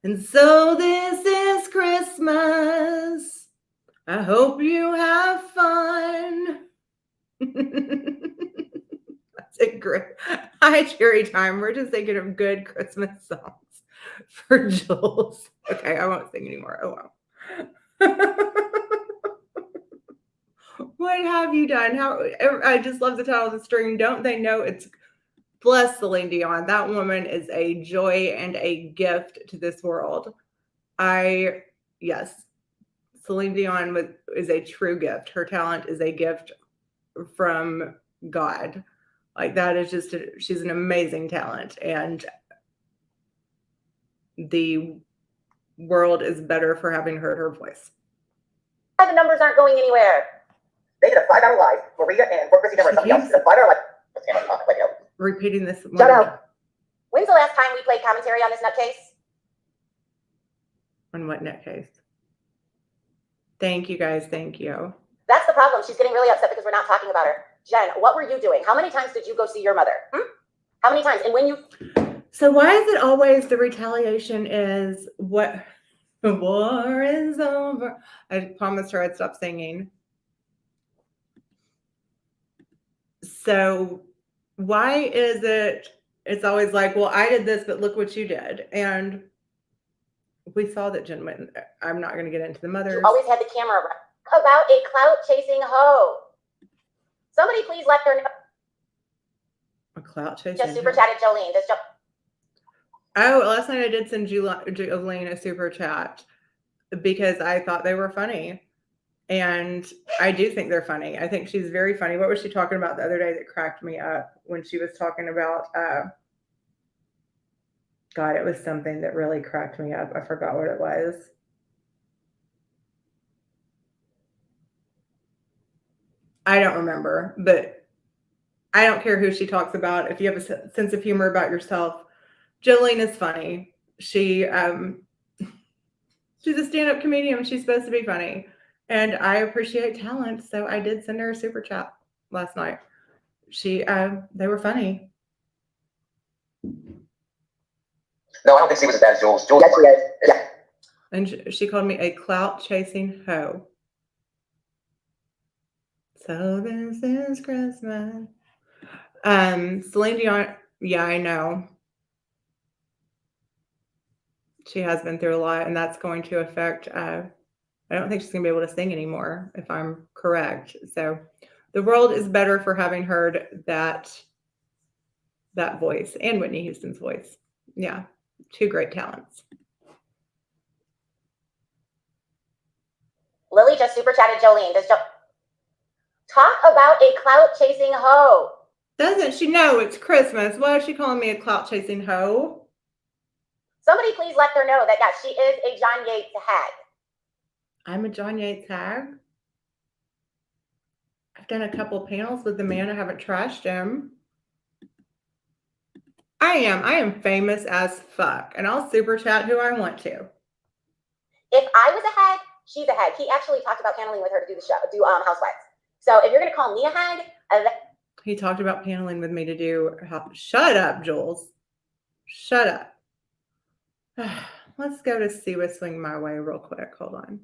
And so this is Christmas. I hope you have fun. That's a great hi cherry time. We're just thinking of good Christmas songs for Jules. Okay, I won't sing anymore. Oh well. What have you done? I just love the title of the stream. Don't they know it's bless Celine Dion? That woman is a joy and a gift to this world. Yes, Celine Dion is a true gift. Her talent is a gift from God. Like that is just, she's an amazing talent, and the world is better for having heard her voice. The numbers aren't going anywhere. They get a $5 live. Maria and for Chrissy or somebody else. A $5 live. Repeating this. Shut up. When's the last time we played commentary on this nutcase? On what nutcase? Thank you guys. Thank you. That's the problem. She's getting really upset because we're not talking about her. Jen, what were you doing? How many times did you go see your mother? How many times? And when you... So why is it always the retaliation is what the war is over? I promised her I'd stop singing. So why is it's always like, well, I did this, but look what you did. And we saw that Jen went, I'm not going to get into the mothers. You always had the camera about a clout chasing hoe. Somebody please let her know. A clout chasing Just super chatted Jolene. Oh, last night I did send Jolene a super chat because I thought they were funny. And I do think they're funny. I think she's very funny. What was she talking about the other day that cracked me up when she was talking about, God, it was something that really cracked me up. I forgot what it was. I don't remember, but I don't care who she talks about. If you have a sense of humor about yourself, Jolene is funny. She's a stand-up comedian. She's supposed to be funny. And I appreciate talent, so I did send her a super chat last night. They were funny. No, I don't think she was as bad as Jules. Jules, yeah. And she called me a clout-chasing hoe. So this is Christmas. Celine Dion, yeah, I know. She has been through a lot, and that's going to affect, I don't think she's going to be able to sing anymore, if I'm correct. So the world is better for having heard that voice and Whitney Houston's voice. Yeah, two great talents. Lily just super chatted Jolene. Talk about a clout chasing hoe. Doesn't she know it's Christmas? Why is she calling me a clout chasing hoe? Somebody please let her know that she is a John Yates hag. I'm a John Yates hag. I've done a couple panels with the man. I haven't trashed him. I am famous as fuck, and I'll super chat who I want to. If I was a hag, she's a hag. He actually talked about paneling with her to do the show, Housewives. So if you're gonna call me a hag, he talked about paneling with me to do. Shut up, Jules. Shut up. Let's go to Siwa Swing My Way real quick. Hold on.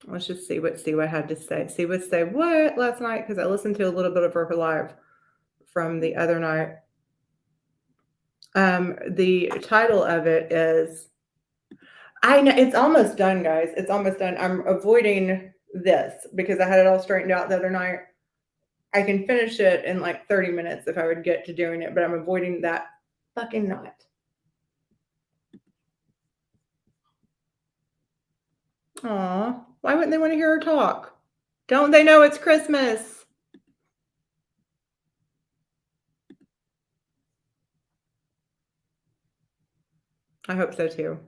Let's just see what Siwa had to say. Siwa said what last night? Because I listened to a little bit of her live from the other night. The title of it is, I know it's almost done, guys. It's almost done. I'm avoiding this because I had it all straightened out the other night. I can finish it in like 30 minutes if I would get to doing it, but I'm avoiding that fucking knot. Aw, why wouldn't they want to hear her talk? Don't they know it's Christmas? I hope so too.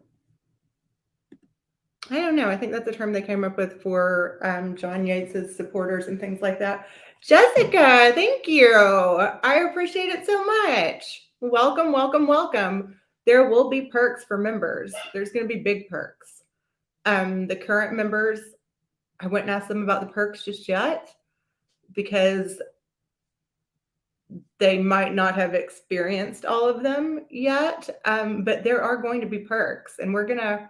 I don't know. I think that's a term they came up with for John Yates's supporters and things like that. Jessica, thank you. I appreciate it so much. Welcome, welcome, welcome. There will be perks for members. There's going to be big perks. The current members, I wouldn't ask them about the perks just yet because they might not have experienced all of them yet. But there are going to be perks, and we're gonna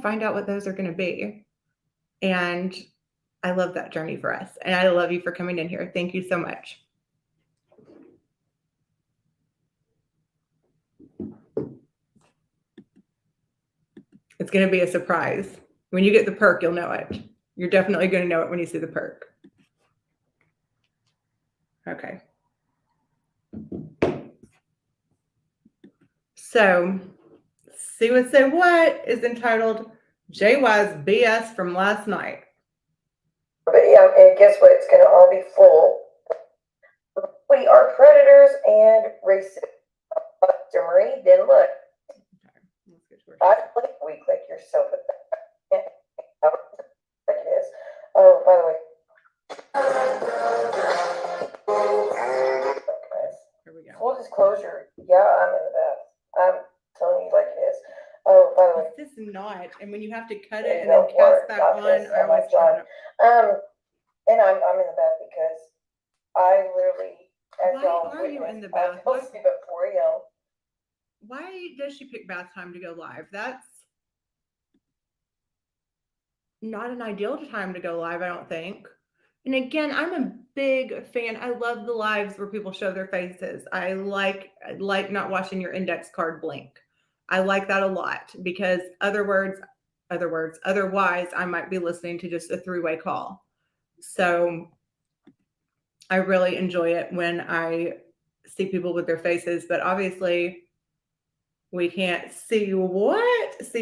find out what those are going to be. And I love that journey for us. And I love you for coming in here. Thank you so much. It's going to be a surprise. When you get the perk, you'll know it. You're definitely going to know it when you see the perk. Okay. So, See What Say What is entitled JY's BS from last night. But yeah, and guess what? It's going to all be full. We are predators and racist. Marie, then look. I click yourself at that. Like it is. Oh, by the way. Here we go. Full disclosure. Yeah, I'm in the bath. I'm telling you like it is. Oh, by the way. It's just not. And when you have to cut it and then cast back on, I always John. And I'm in the bath because I literally, as Why y'all are you witnessed, in the I bath? fell asleep at 4 a.m. Why does she pick bath time to go live? That's not an ideal time to go live, I don't think. And again, I'm a big fan. I love the lives where people show their faces. I like not watching your index card blink. I like that a lot because otherwise, I might be listening to just a three-way call. So I really enjoy it when I see people with their faces, but obviously we can't see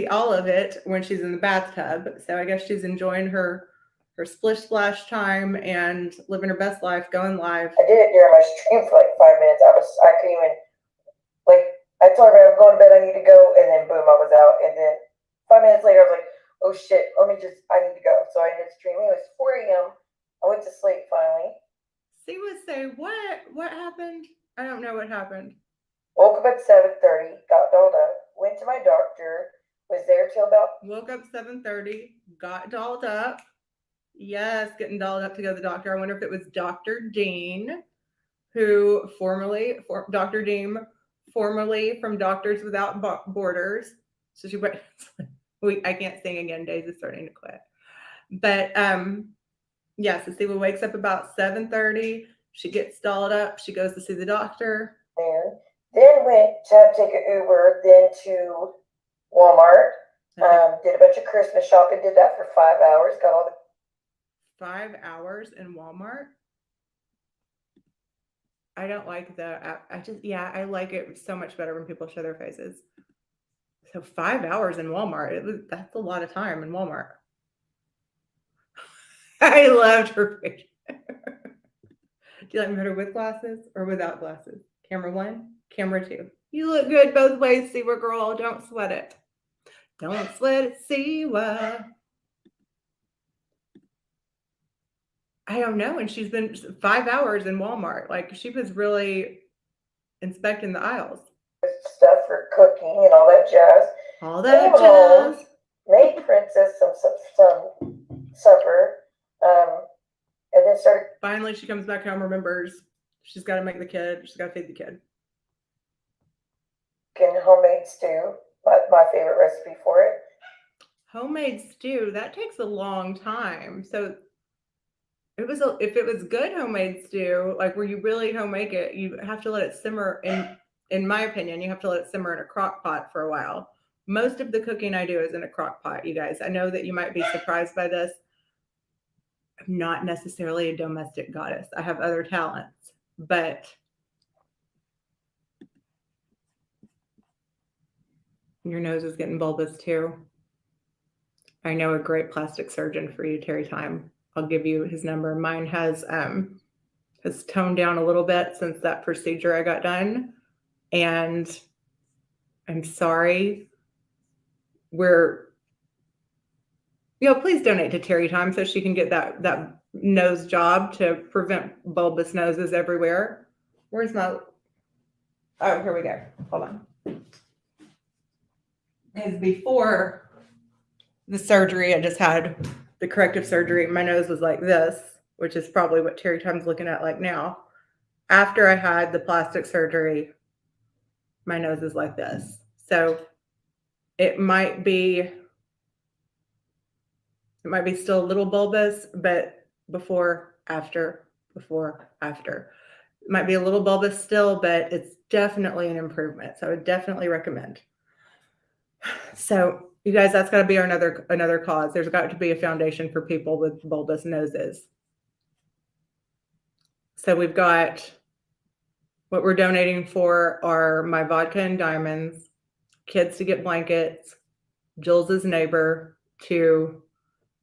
all of it when she's in the bathtub. So I guess she's enjoying her splish splash time and living her best life, going live. I did it during my stream for like 5 minutes. I couldn't even, like, I told her I'm going to bed, I need to go, and then boom, I was out. And then 5 minutes later, I was like, oh shit, I need to go. So I ended up streaming. It was 4 a.m. I went to sleep finally. See what say, what happened? I don't know what happened. Woke up at 7:30, got dolled up, went to my doctor, was there till about... Woke up 7:30, got dolled up. Yes, getting dolled up to go to the doctor. I wonder if it was Dr. Dean, who formerly from Doctors Without Borders. So she went, I can't sing again. Days is starting to quit. But yeah, so Siwa wakes up about 7:30. She gets dolled up. She goes to see the doctor. There. Then went to take an Uber, then to Walmart. Did a bunch of Christmas shopping. Did that for 5 hours. Got all the 5 hours in Walmart. I don't like that. I like it so much better when people show their faces. So 5 hours in Walmart, that's a lot of time in Walmart. I loved her picture. Do you like me better with glasses or without glasses? Camera 1, camera 2. You look good both ways, Siwa girl. Don't sweat it. Don't sweat it, Siwa. I don't know. And she's been 5 hours in Walmart. Like, she was really inspecting the aisles. stuff for cooking and all that jazz. All that Came home, jazz. made Princess some supper, and then started Finally, she comes back home, remembers she's got to make the kid. She's got to feed the kid. cooking homemade stew. My favorite recipe for it. Homemade stew, that takes a long time. So if it was good homemade stew, like where you really homemade it, you have to let it simmer. In my opinion, you have to let it simmer in a crock pot for a while. Most of the cooking I do is in a crock pot, you guys. I know that you might be surprised by this. I'm not necessarily a domestic goddess. I have other talents, but your nose is getting bulbous too. I know a great plastic surgeon for you, Terry Time. I'll give you his number. Mine has toned down a little bit since that procedure I got done. And I'm sorry. Please donate to Terry Time so she can get that nose job to prevent bulbous noses everywhere. Where's my? Oh, here we go. Hold on. Because before the surgery, I just had the corrective surgery. My nose was like this, which is probably what Terry Time's looking at like now. After I had the plastic surgery, my nose is like this. So it might be still a little bulbous, but before, after. It might be a little bulbous still, but it's definitely an improvement. So I would definitely recommend. So you guys, that's got to be another cause. There's got to be a foundation for people with bulbous noses. So we've got what we're donating for are my vodka and diamonds, kids to get blankets, Jules's neighbor to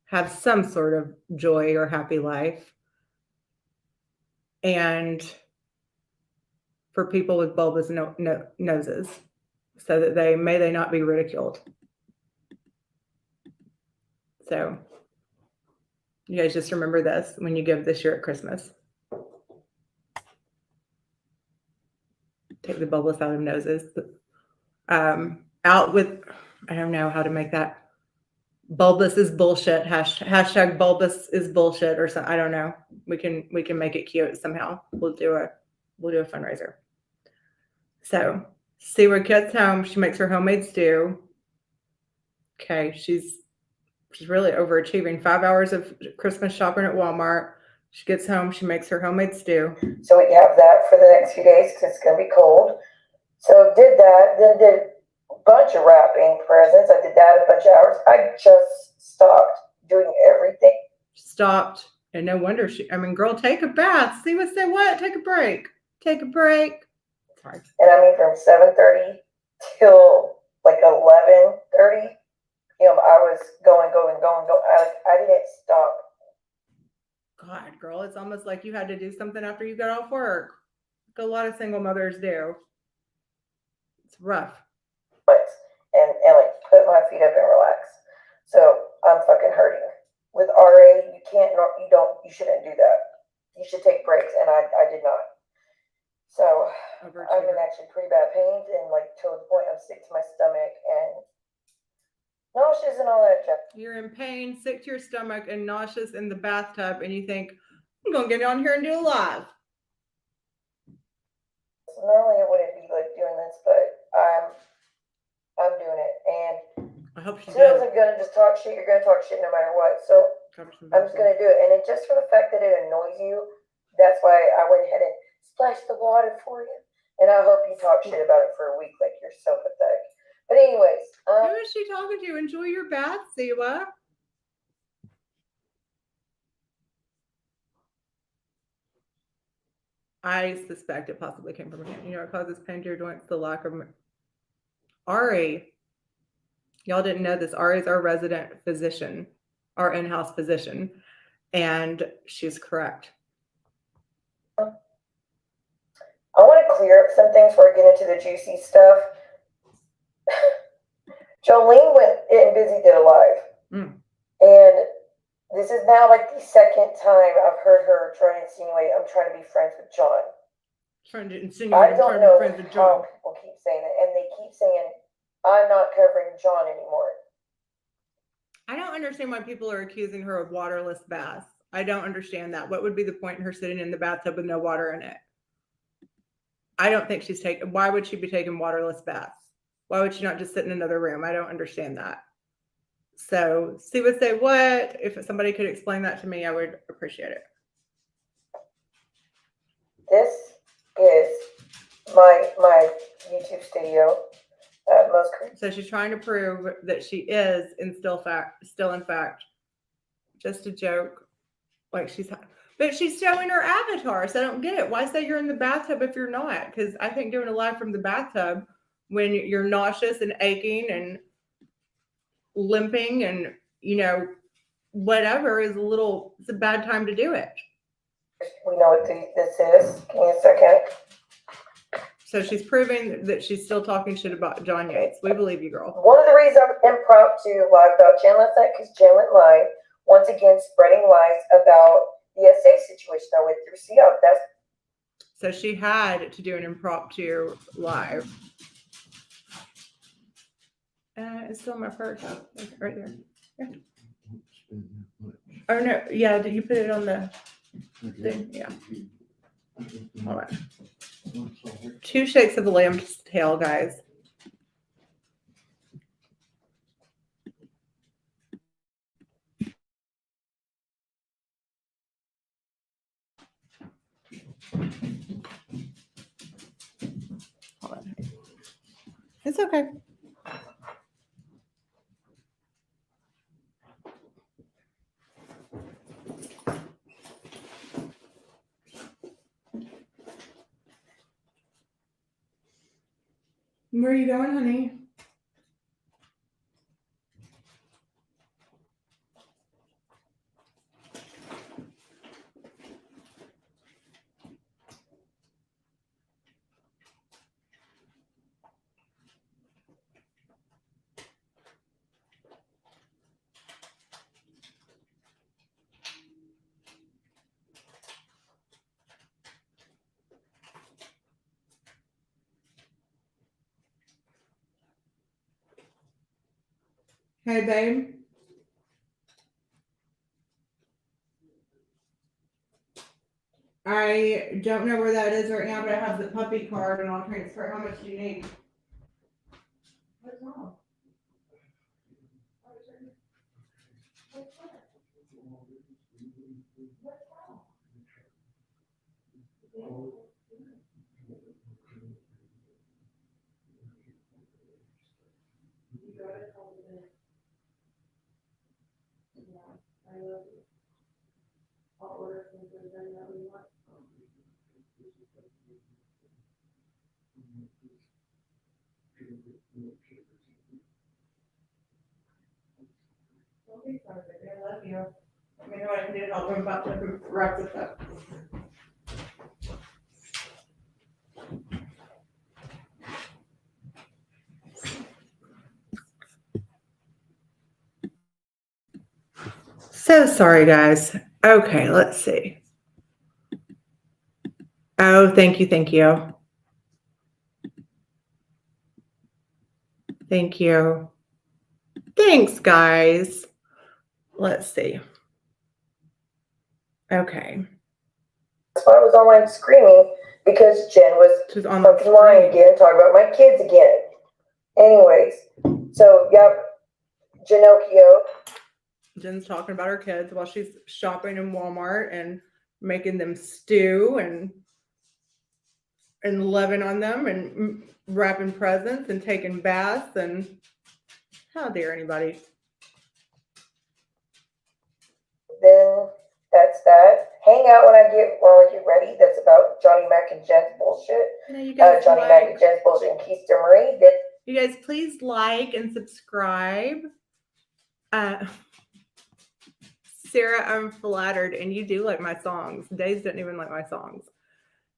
have some sort of joy or happy life, and for people with bulbous noses, so that they may not be ridiculed. So you guys just remember this when you give this year at Christmas. Take the bulbous out of noses. Out with, I don't know how to make that. Bulbous is bullshit. Hashtag bulbous is bullshit or something. I don't know. We can make it cute somehow. We'll do a fundraiser. So Seaward gets home. She makes her homemade stew. Okay, she's really overachieving. 5 hours of Christmas shopping at Walmart. She gets home. She makes her homemade stew. So we have that for the next few days because it's going to be cold. So did that, then did a bunch of wrapping presents. I did that a bunch of hours. I just stopped doing everything. Stopped. And no wonder girl, take a bath. See what said what? Take a break. Take a break. Sorry. And I mean from 7:30 till like 11:30, I was going. I didn't stop. God, girl, it's almost like you had to do something after you got off work. Like a lot of single mothers do. It's rough. And like put my feet up and relax. So I'm fucking hurting. With RA, you shouldn't do that. You should take breaks, and I did not. So I'm in actually pretty bad pain, and like to the point I'm sick to my stomach and nauseous and all that stuff. You're in pain, sick to your stomach, and nauseous in the bathtub, and you think, I'm gonna get on here and do a live. So normally I wouldn't be like doing this, but I'm doing it, and I hope she still does. isn't gonna just talk shit. You're gonna talk shit no matter what. So I'm just gonna do it, and just for the fact that it annoys you, that's why I went ahead and splashed the water for you. And I hope you talk shit about it for a week, like you're so pathetic. But anyways, who is she talking to? Enjoy your bath, Siwa. I suspect it possibly came from him. It causes pain to your joints, the lack of Ari. Y'all didn't know this. Ari is our resident physician, our in-house physician, and she's correct. I want to clear up some things before I get into the juicy stuff. Jolene went and Busy did a live. And this is now like the second time I've heard her try to insinuate I'm trying to be friends with John. Trying to insinuate I don't know how people keep saying it, and they keep saying I'm not covering John anymore. I don't understand why people are accusing her of waterless baths. I don't understand that. What would be the point in her sitting in the bathtub with no water in it? I don't think she's taking. Why would she be taking waterless baths? Why would she not just sit in another room? I don't understand that. So, see what say what. If somebody could explain that to me, I would appreciate it. This is my YouTube studio. Most correct. So she's trying to prove that she is still in fact just a joke. Like but she's showing her avatar, so I don't get it. Why say you're in the bathtub if you're not? Because I think doing a live from the bathtub when you're nauseous and aching and limping and whatever it's a bad time to do it. We know what this is. Give me a second. So she's proving that she's still talking shit about John Yates. We believe you, girl. One of the reasons I'm impromptu live about Jen last night, because Jen went live, once again spreading lies about the SA situation I went through. See how that's So she had to do an impromptu live. It's still in my purse. Right there. Yeah. Oh, no. Yeah, did you put it on the thing? Yeah. Hold on. 2 shakes of the lamb's tail, guys. Hold on. It's okay. Where are you going, honey? Hey, babe. I don't know where that is right now, but I have the puppy card and I'll transfer. How much do you need? What's wrong? Okay, sorry, baby. I love you. Let me know what I can do to help. I'm about to wrap this up. So sorry, guys. Okay, let's see. Oh, thank you. Thank you. Thank you. Thanks, guys. Let's see. Okay. why I was online screaming because Jen was She's on fucking lying again, talking about my kids again. Anyways, so yep, Janocchio. Jen's talking about her kids while she's shopping in Walmart and making them stew and loving on them and wrapping presents and taking baths, and how dare anybody. Then that's that. Hang out when I get ready. That's about Johnny Mac and Jen's bullshit. No, you guys Johnny Mac and Jen's bullshit and Keister Marie. Then you guys please like and subscribe. Sarah, I'm flattered, and you do like my songs. Days don't even like my songs.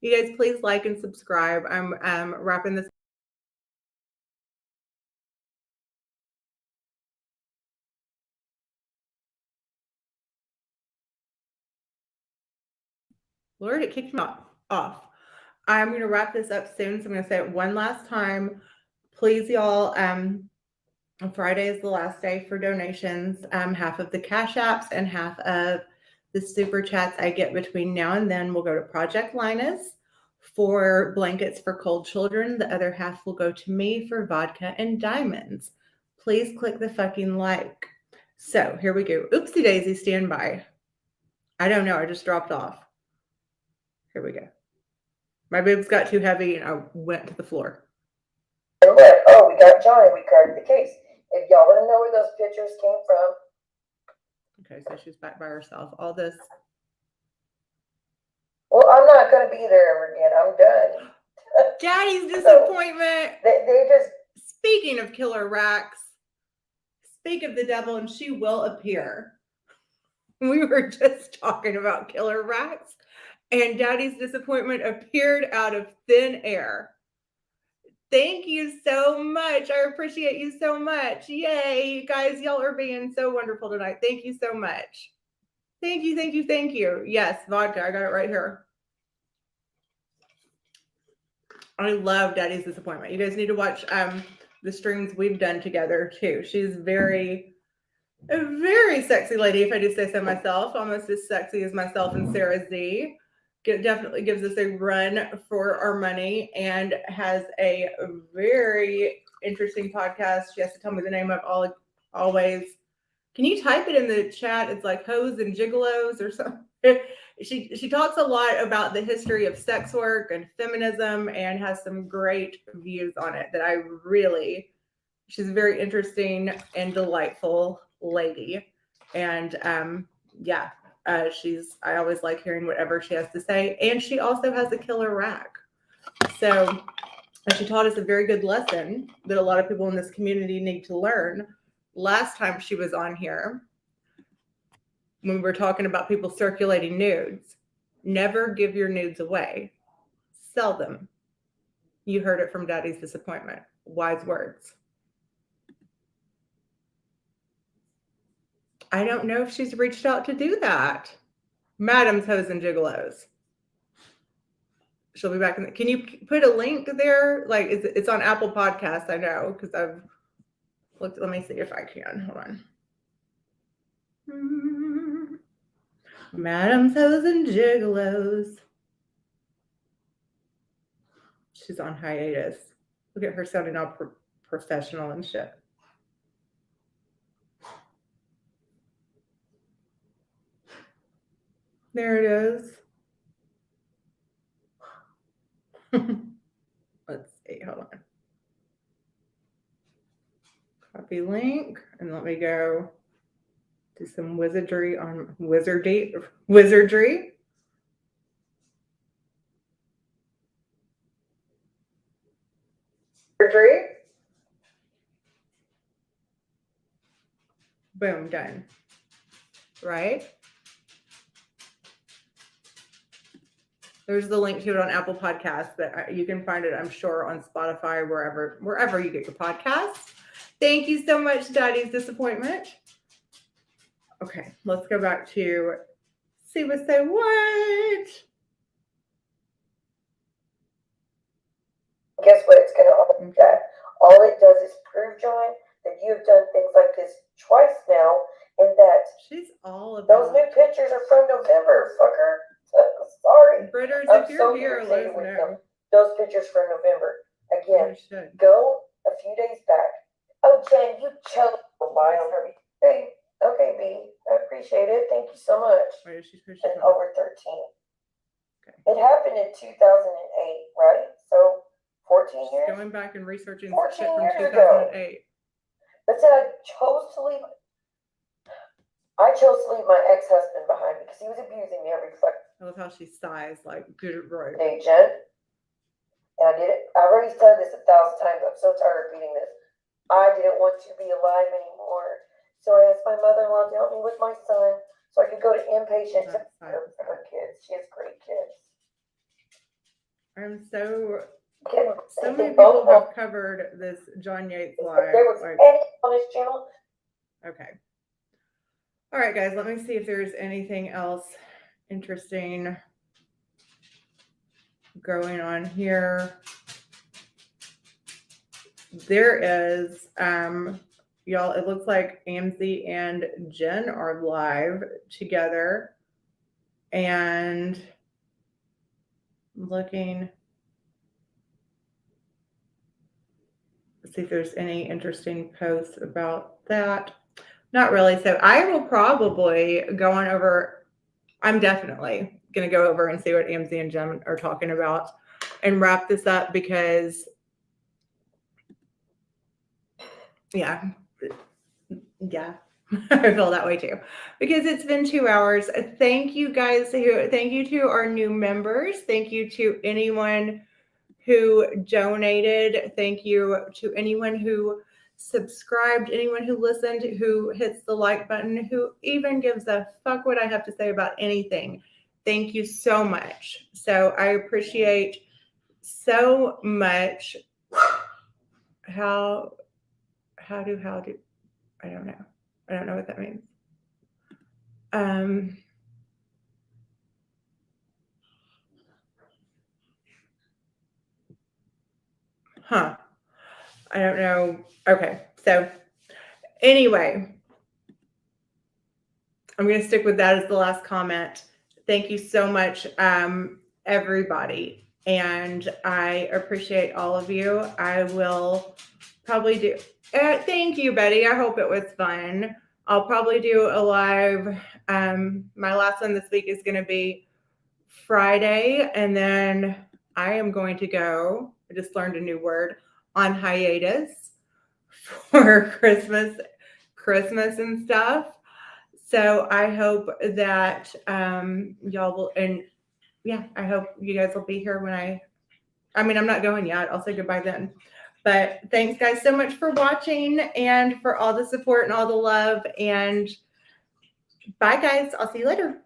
You guys please like and subscribe. I'm wrapping this. Lord, it kicked me off. I'm going to wrap this up soon, so I'm going to say it one last time. Please, y'all, Friday is the last day for donations. Half of the Cash Apps and half of the Super Chats I get between now and then will go to Project Linus for blankets for cold children. The other half will go to me for vodka and diamonds. Please click the fucking like. So here we go. Oopsie daisy, stand by. I don't know. I just dropped off. Here we go. My boobs got too heavy and I went to the floor. look, oh, we got Johnny. We cracked the case. If y'all want to know where those pictures came from. Okay, so she's back by herself. All this. Well, I'm not going to be there ever again. I'm done. Daddy's disappointment. They just. Speaking of killer racks, speak of the devil and she will appear. We were just talking about killer racks, and Daddy's disappointment appeared out of thin air. Thank you so much. I appreciate you so much. Yay, guys, y'all are being so wonderful tonight. Thank you so much. Thank you, thank you, thank you. Yes, vodka. I got it right here. I love Daddy's Disappointment. You guys need to watch the streams we've done together too. She's a very sexy lady, if I do say so myself. Almost as sexy as myself and Sarah Z. Definitely gives us a run for our money and has a very interesting podcast. She has to tell me the name of always. Can you type it in the chat? It's like Hoes and Gigolos or something. She talks a lot about the history of sex work and feminism and has some great views on it that she's a very interesting and delightful lady. And I always like hearing whatever she has to say. And she also has a killer rack. So she taught us a very good lesson that a lot of people in this community need to learn. Last time she was on here, when we were talking about people circulating nudes, never give your nudes away. Sell them. You heard it from Daddy's Disappointment. Wise words. I don't know if she's reached out to do that. Madam's Hoes and Gigolos. She'll be back. Can you put a link there? Like it's on Apple Podcasts, I know, because I've looked. Let me see if I can. Hold on. Madam's Hoes and Gigolos. She's on hiatus. Look at her sounding all professional and shit. There it is. Let's see. Hold on. Copy link. And let me go do some wizardry on wizardry. Boom, done. Right? There's the link to it on Apple Podcasts, but you can find it, I'm sure, on Spotify, wherever you get your podcasts. Thank you so much, Daddy's Disappointment. Okay, let's go back to see what say what. Guess what? It's going to all do that. All it does is prove, John, that you've done things like this twice now, and that she's all about those new pictures are from November, fucker. Sorry. Britters, I'm if you're so here, let us know. Those pictures from November. Again, go a few days back. Oh, Jen, you chose to lie on her. Hey, okay, B. I appreciate it. Thank you so much. Wait, is she and over 13. Okay. It happened in 2008, right? So 14 years? Going back and researching 14 shit from years 2008. Ago. But then I chose to leave my ex-husband behind me because he was abusing me every fucking. I love how she sighs like good right. Hey, Jen. And I did it. I've already said this 1,000 times. I'm so tired of repeating this. I didn't want to be alive anymore. So I asked my mother-in-law to help me with my son so I could go to inpatient to care for her kids. She has great kids. I'm so many people have covered this John Yates live. There was any on his channel. Okay. All right, guys, let me see if there's anything else interesting going on here. There is, y'all, it looks like Amzi and Jen are live together. And looking, let's see if there's any interesting posts about that. Not really. So I will probably go on over. I'm definitely going to go over and see what Amzi and Jen are talking about and wrap this up because, yeah, I feel that way too because it's been 2 hours. Thank you guys. Thank you to our new members. Thank you to anyone who donated. Thank you to anyone who subscribed, anyone who listened, who hits the like button, who even gives a fuck what I have to say about anything. Thank you so much. So I appreciate so much how do, I don't know. I don't know what that means. I don't know. Okay. So anyway, I'm going to stick with that as the last comment. Thank you so much, everybody. And I appreciate all of you. I will probably do, thank you, Betty. I hope it was fun. I'll probably do a live. My last one this week is going to be Friday. And then I am going to go, I just learned a new word, on hiatus for Christmas and stuff. So I hope that y'all will, and yeah, I hope you guys will be here when I'm not going yet. I'll say goodbye then. But thanks guys so much for watching and for all the support and all the love. And bye guys. I'll see you later.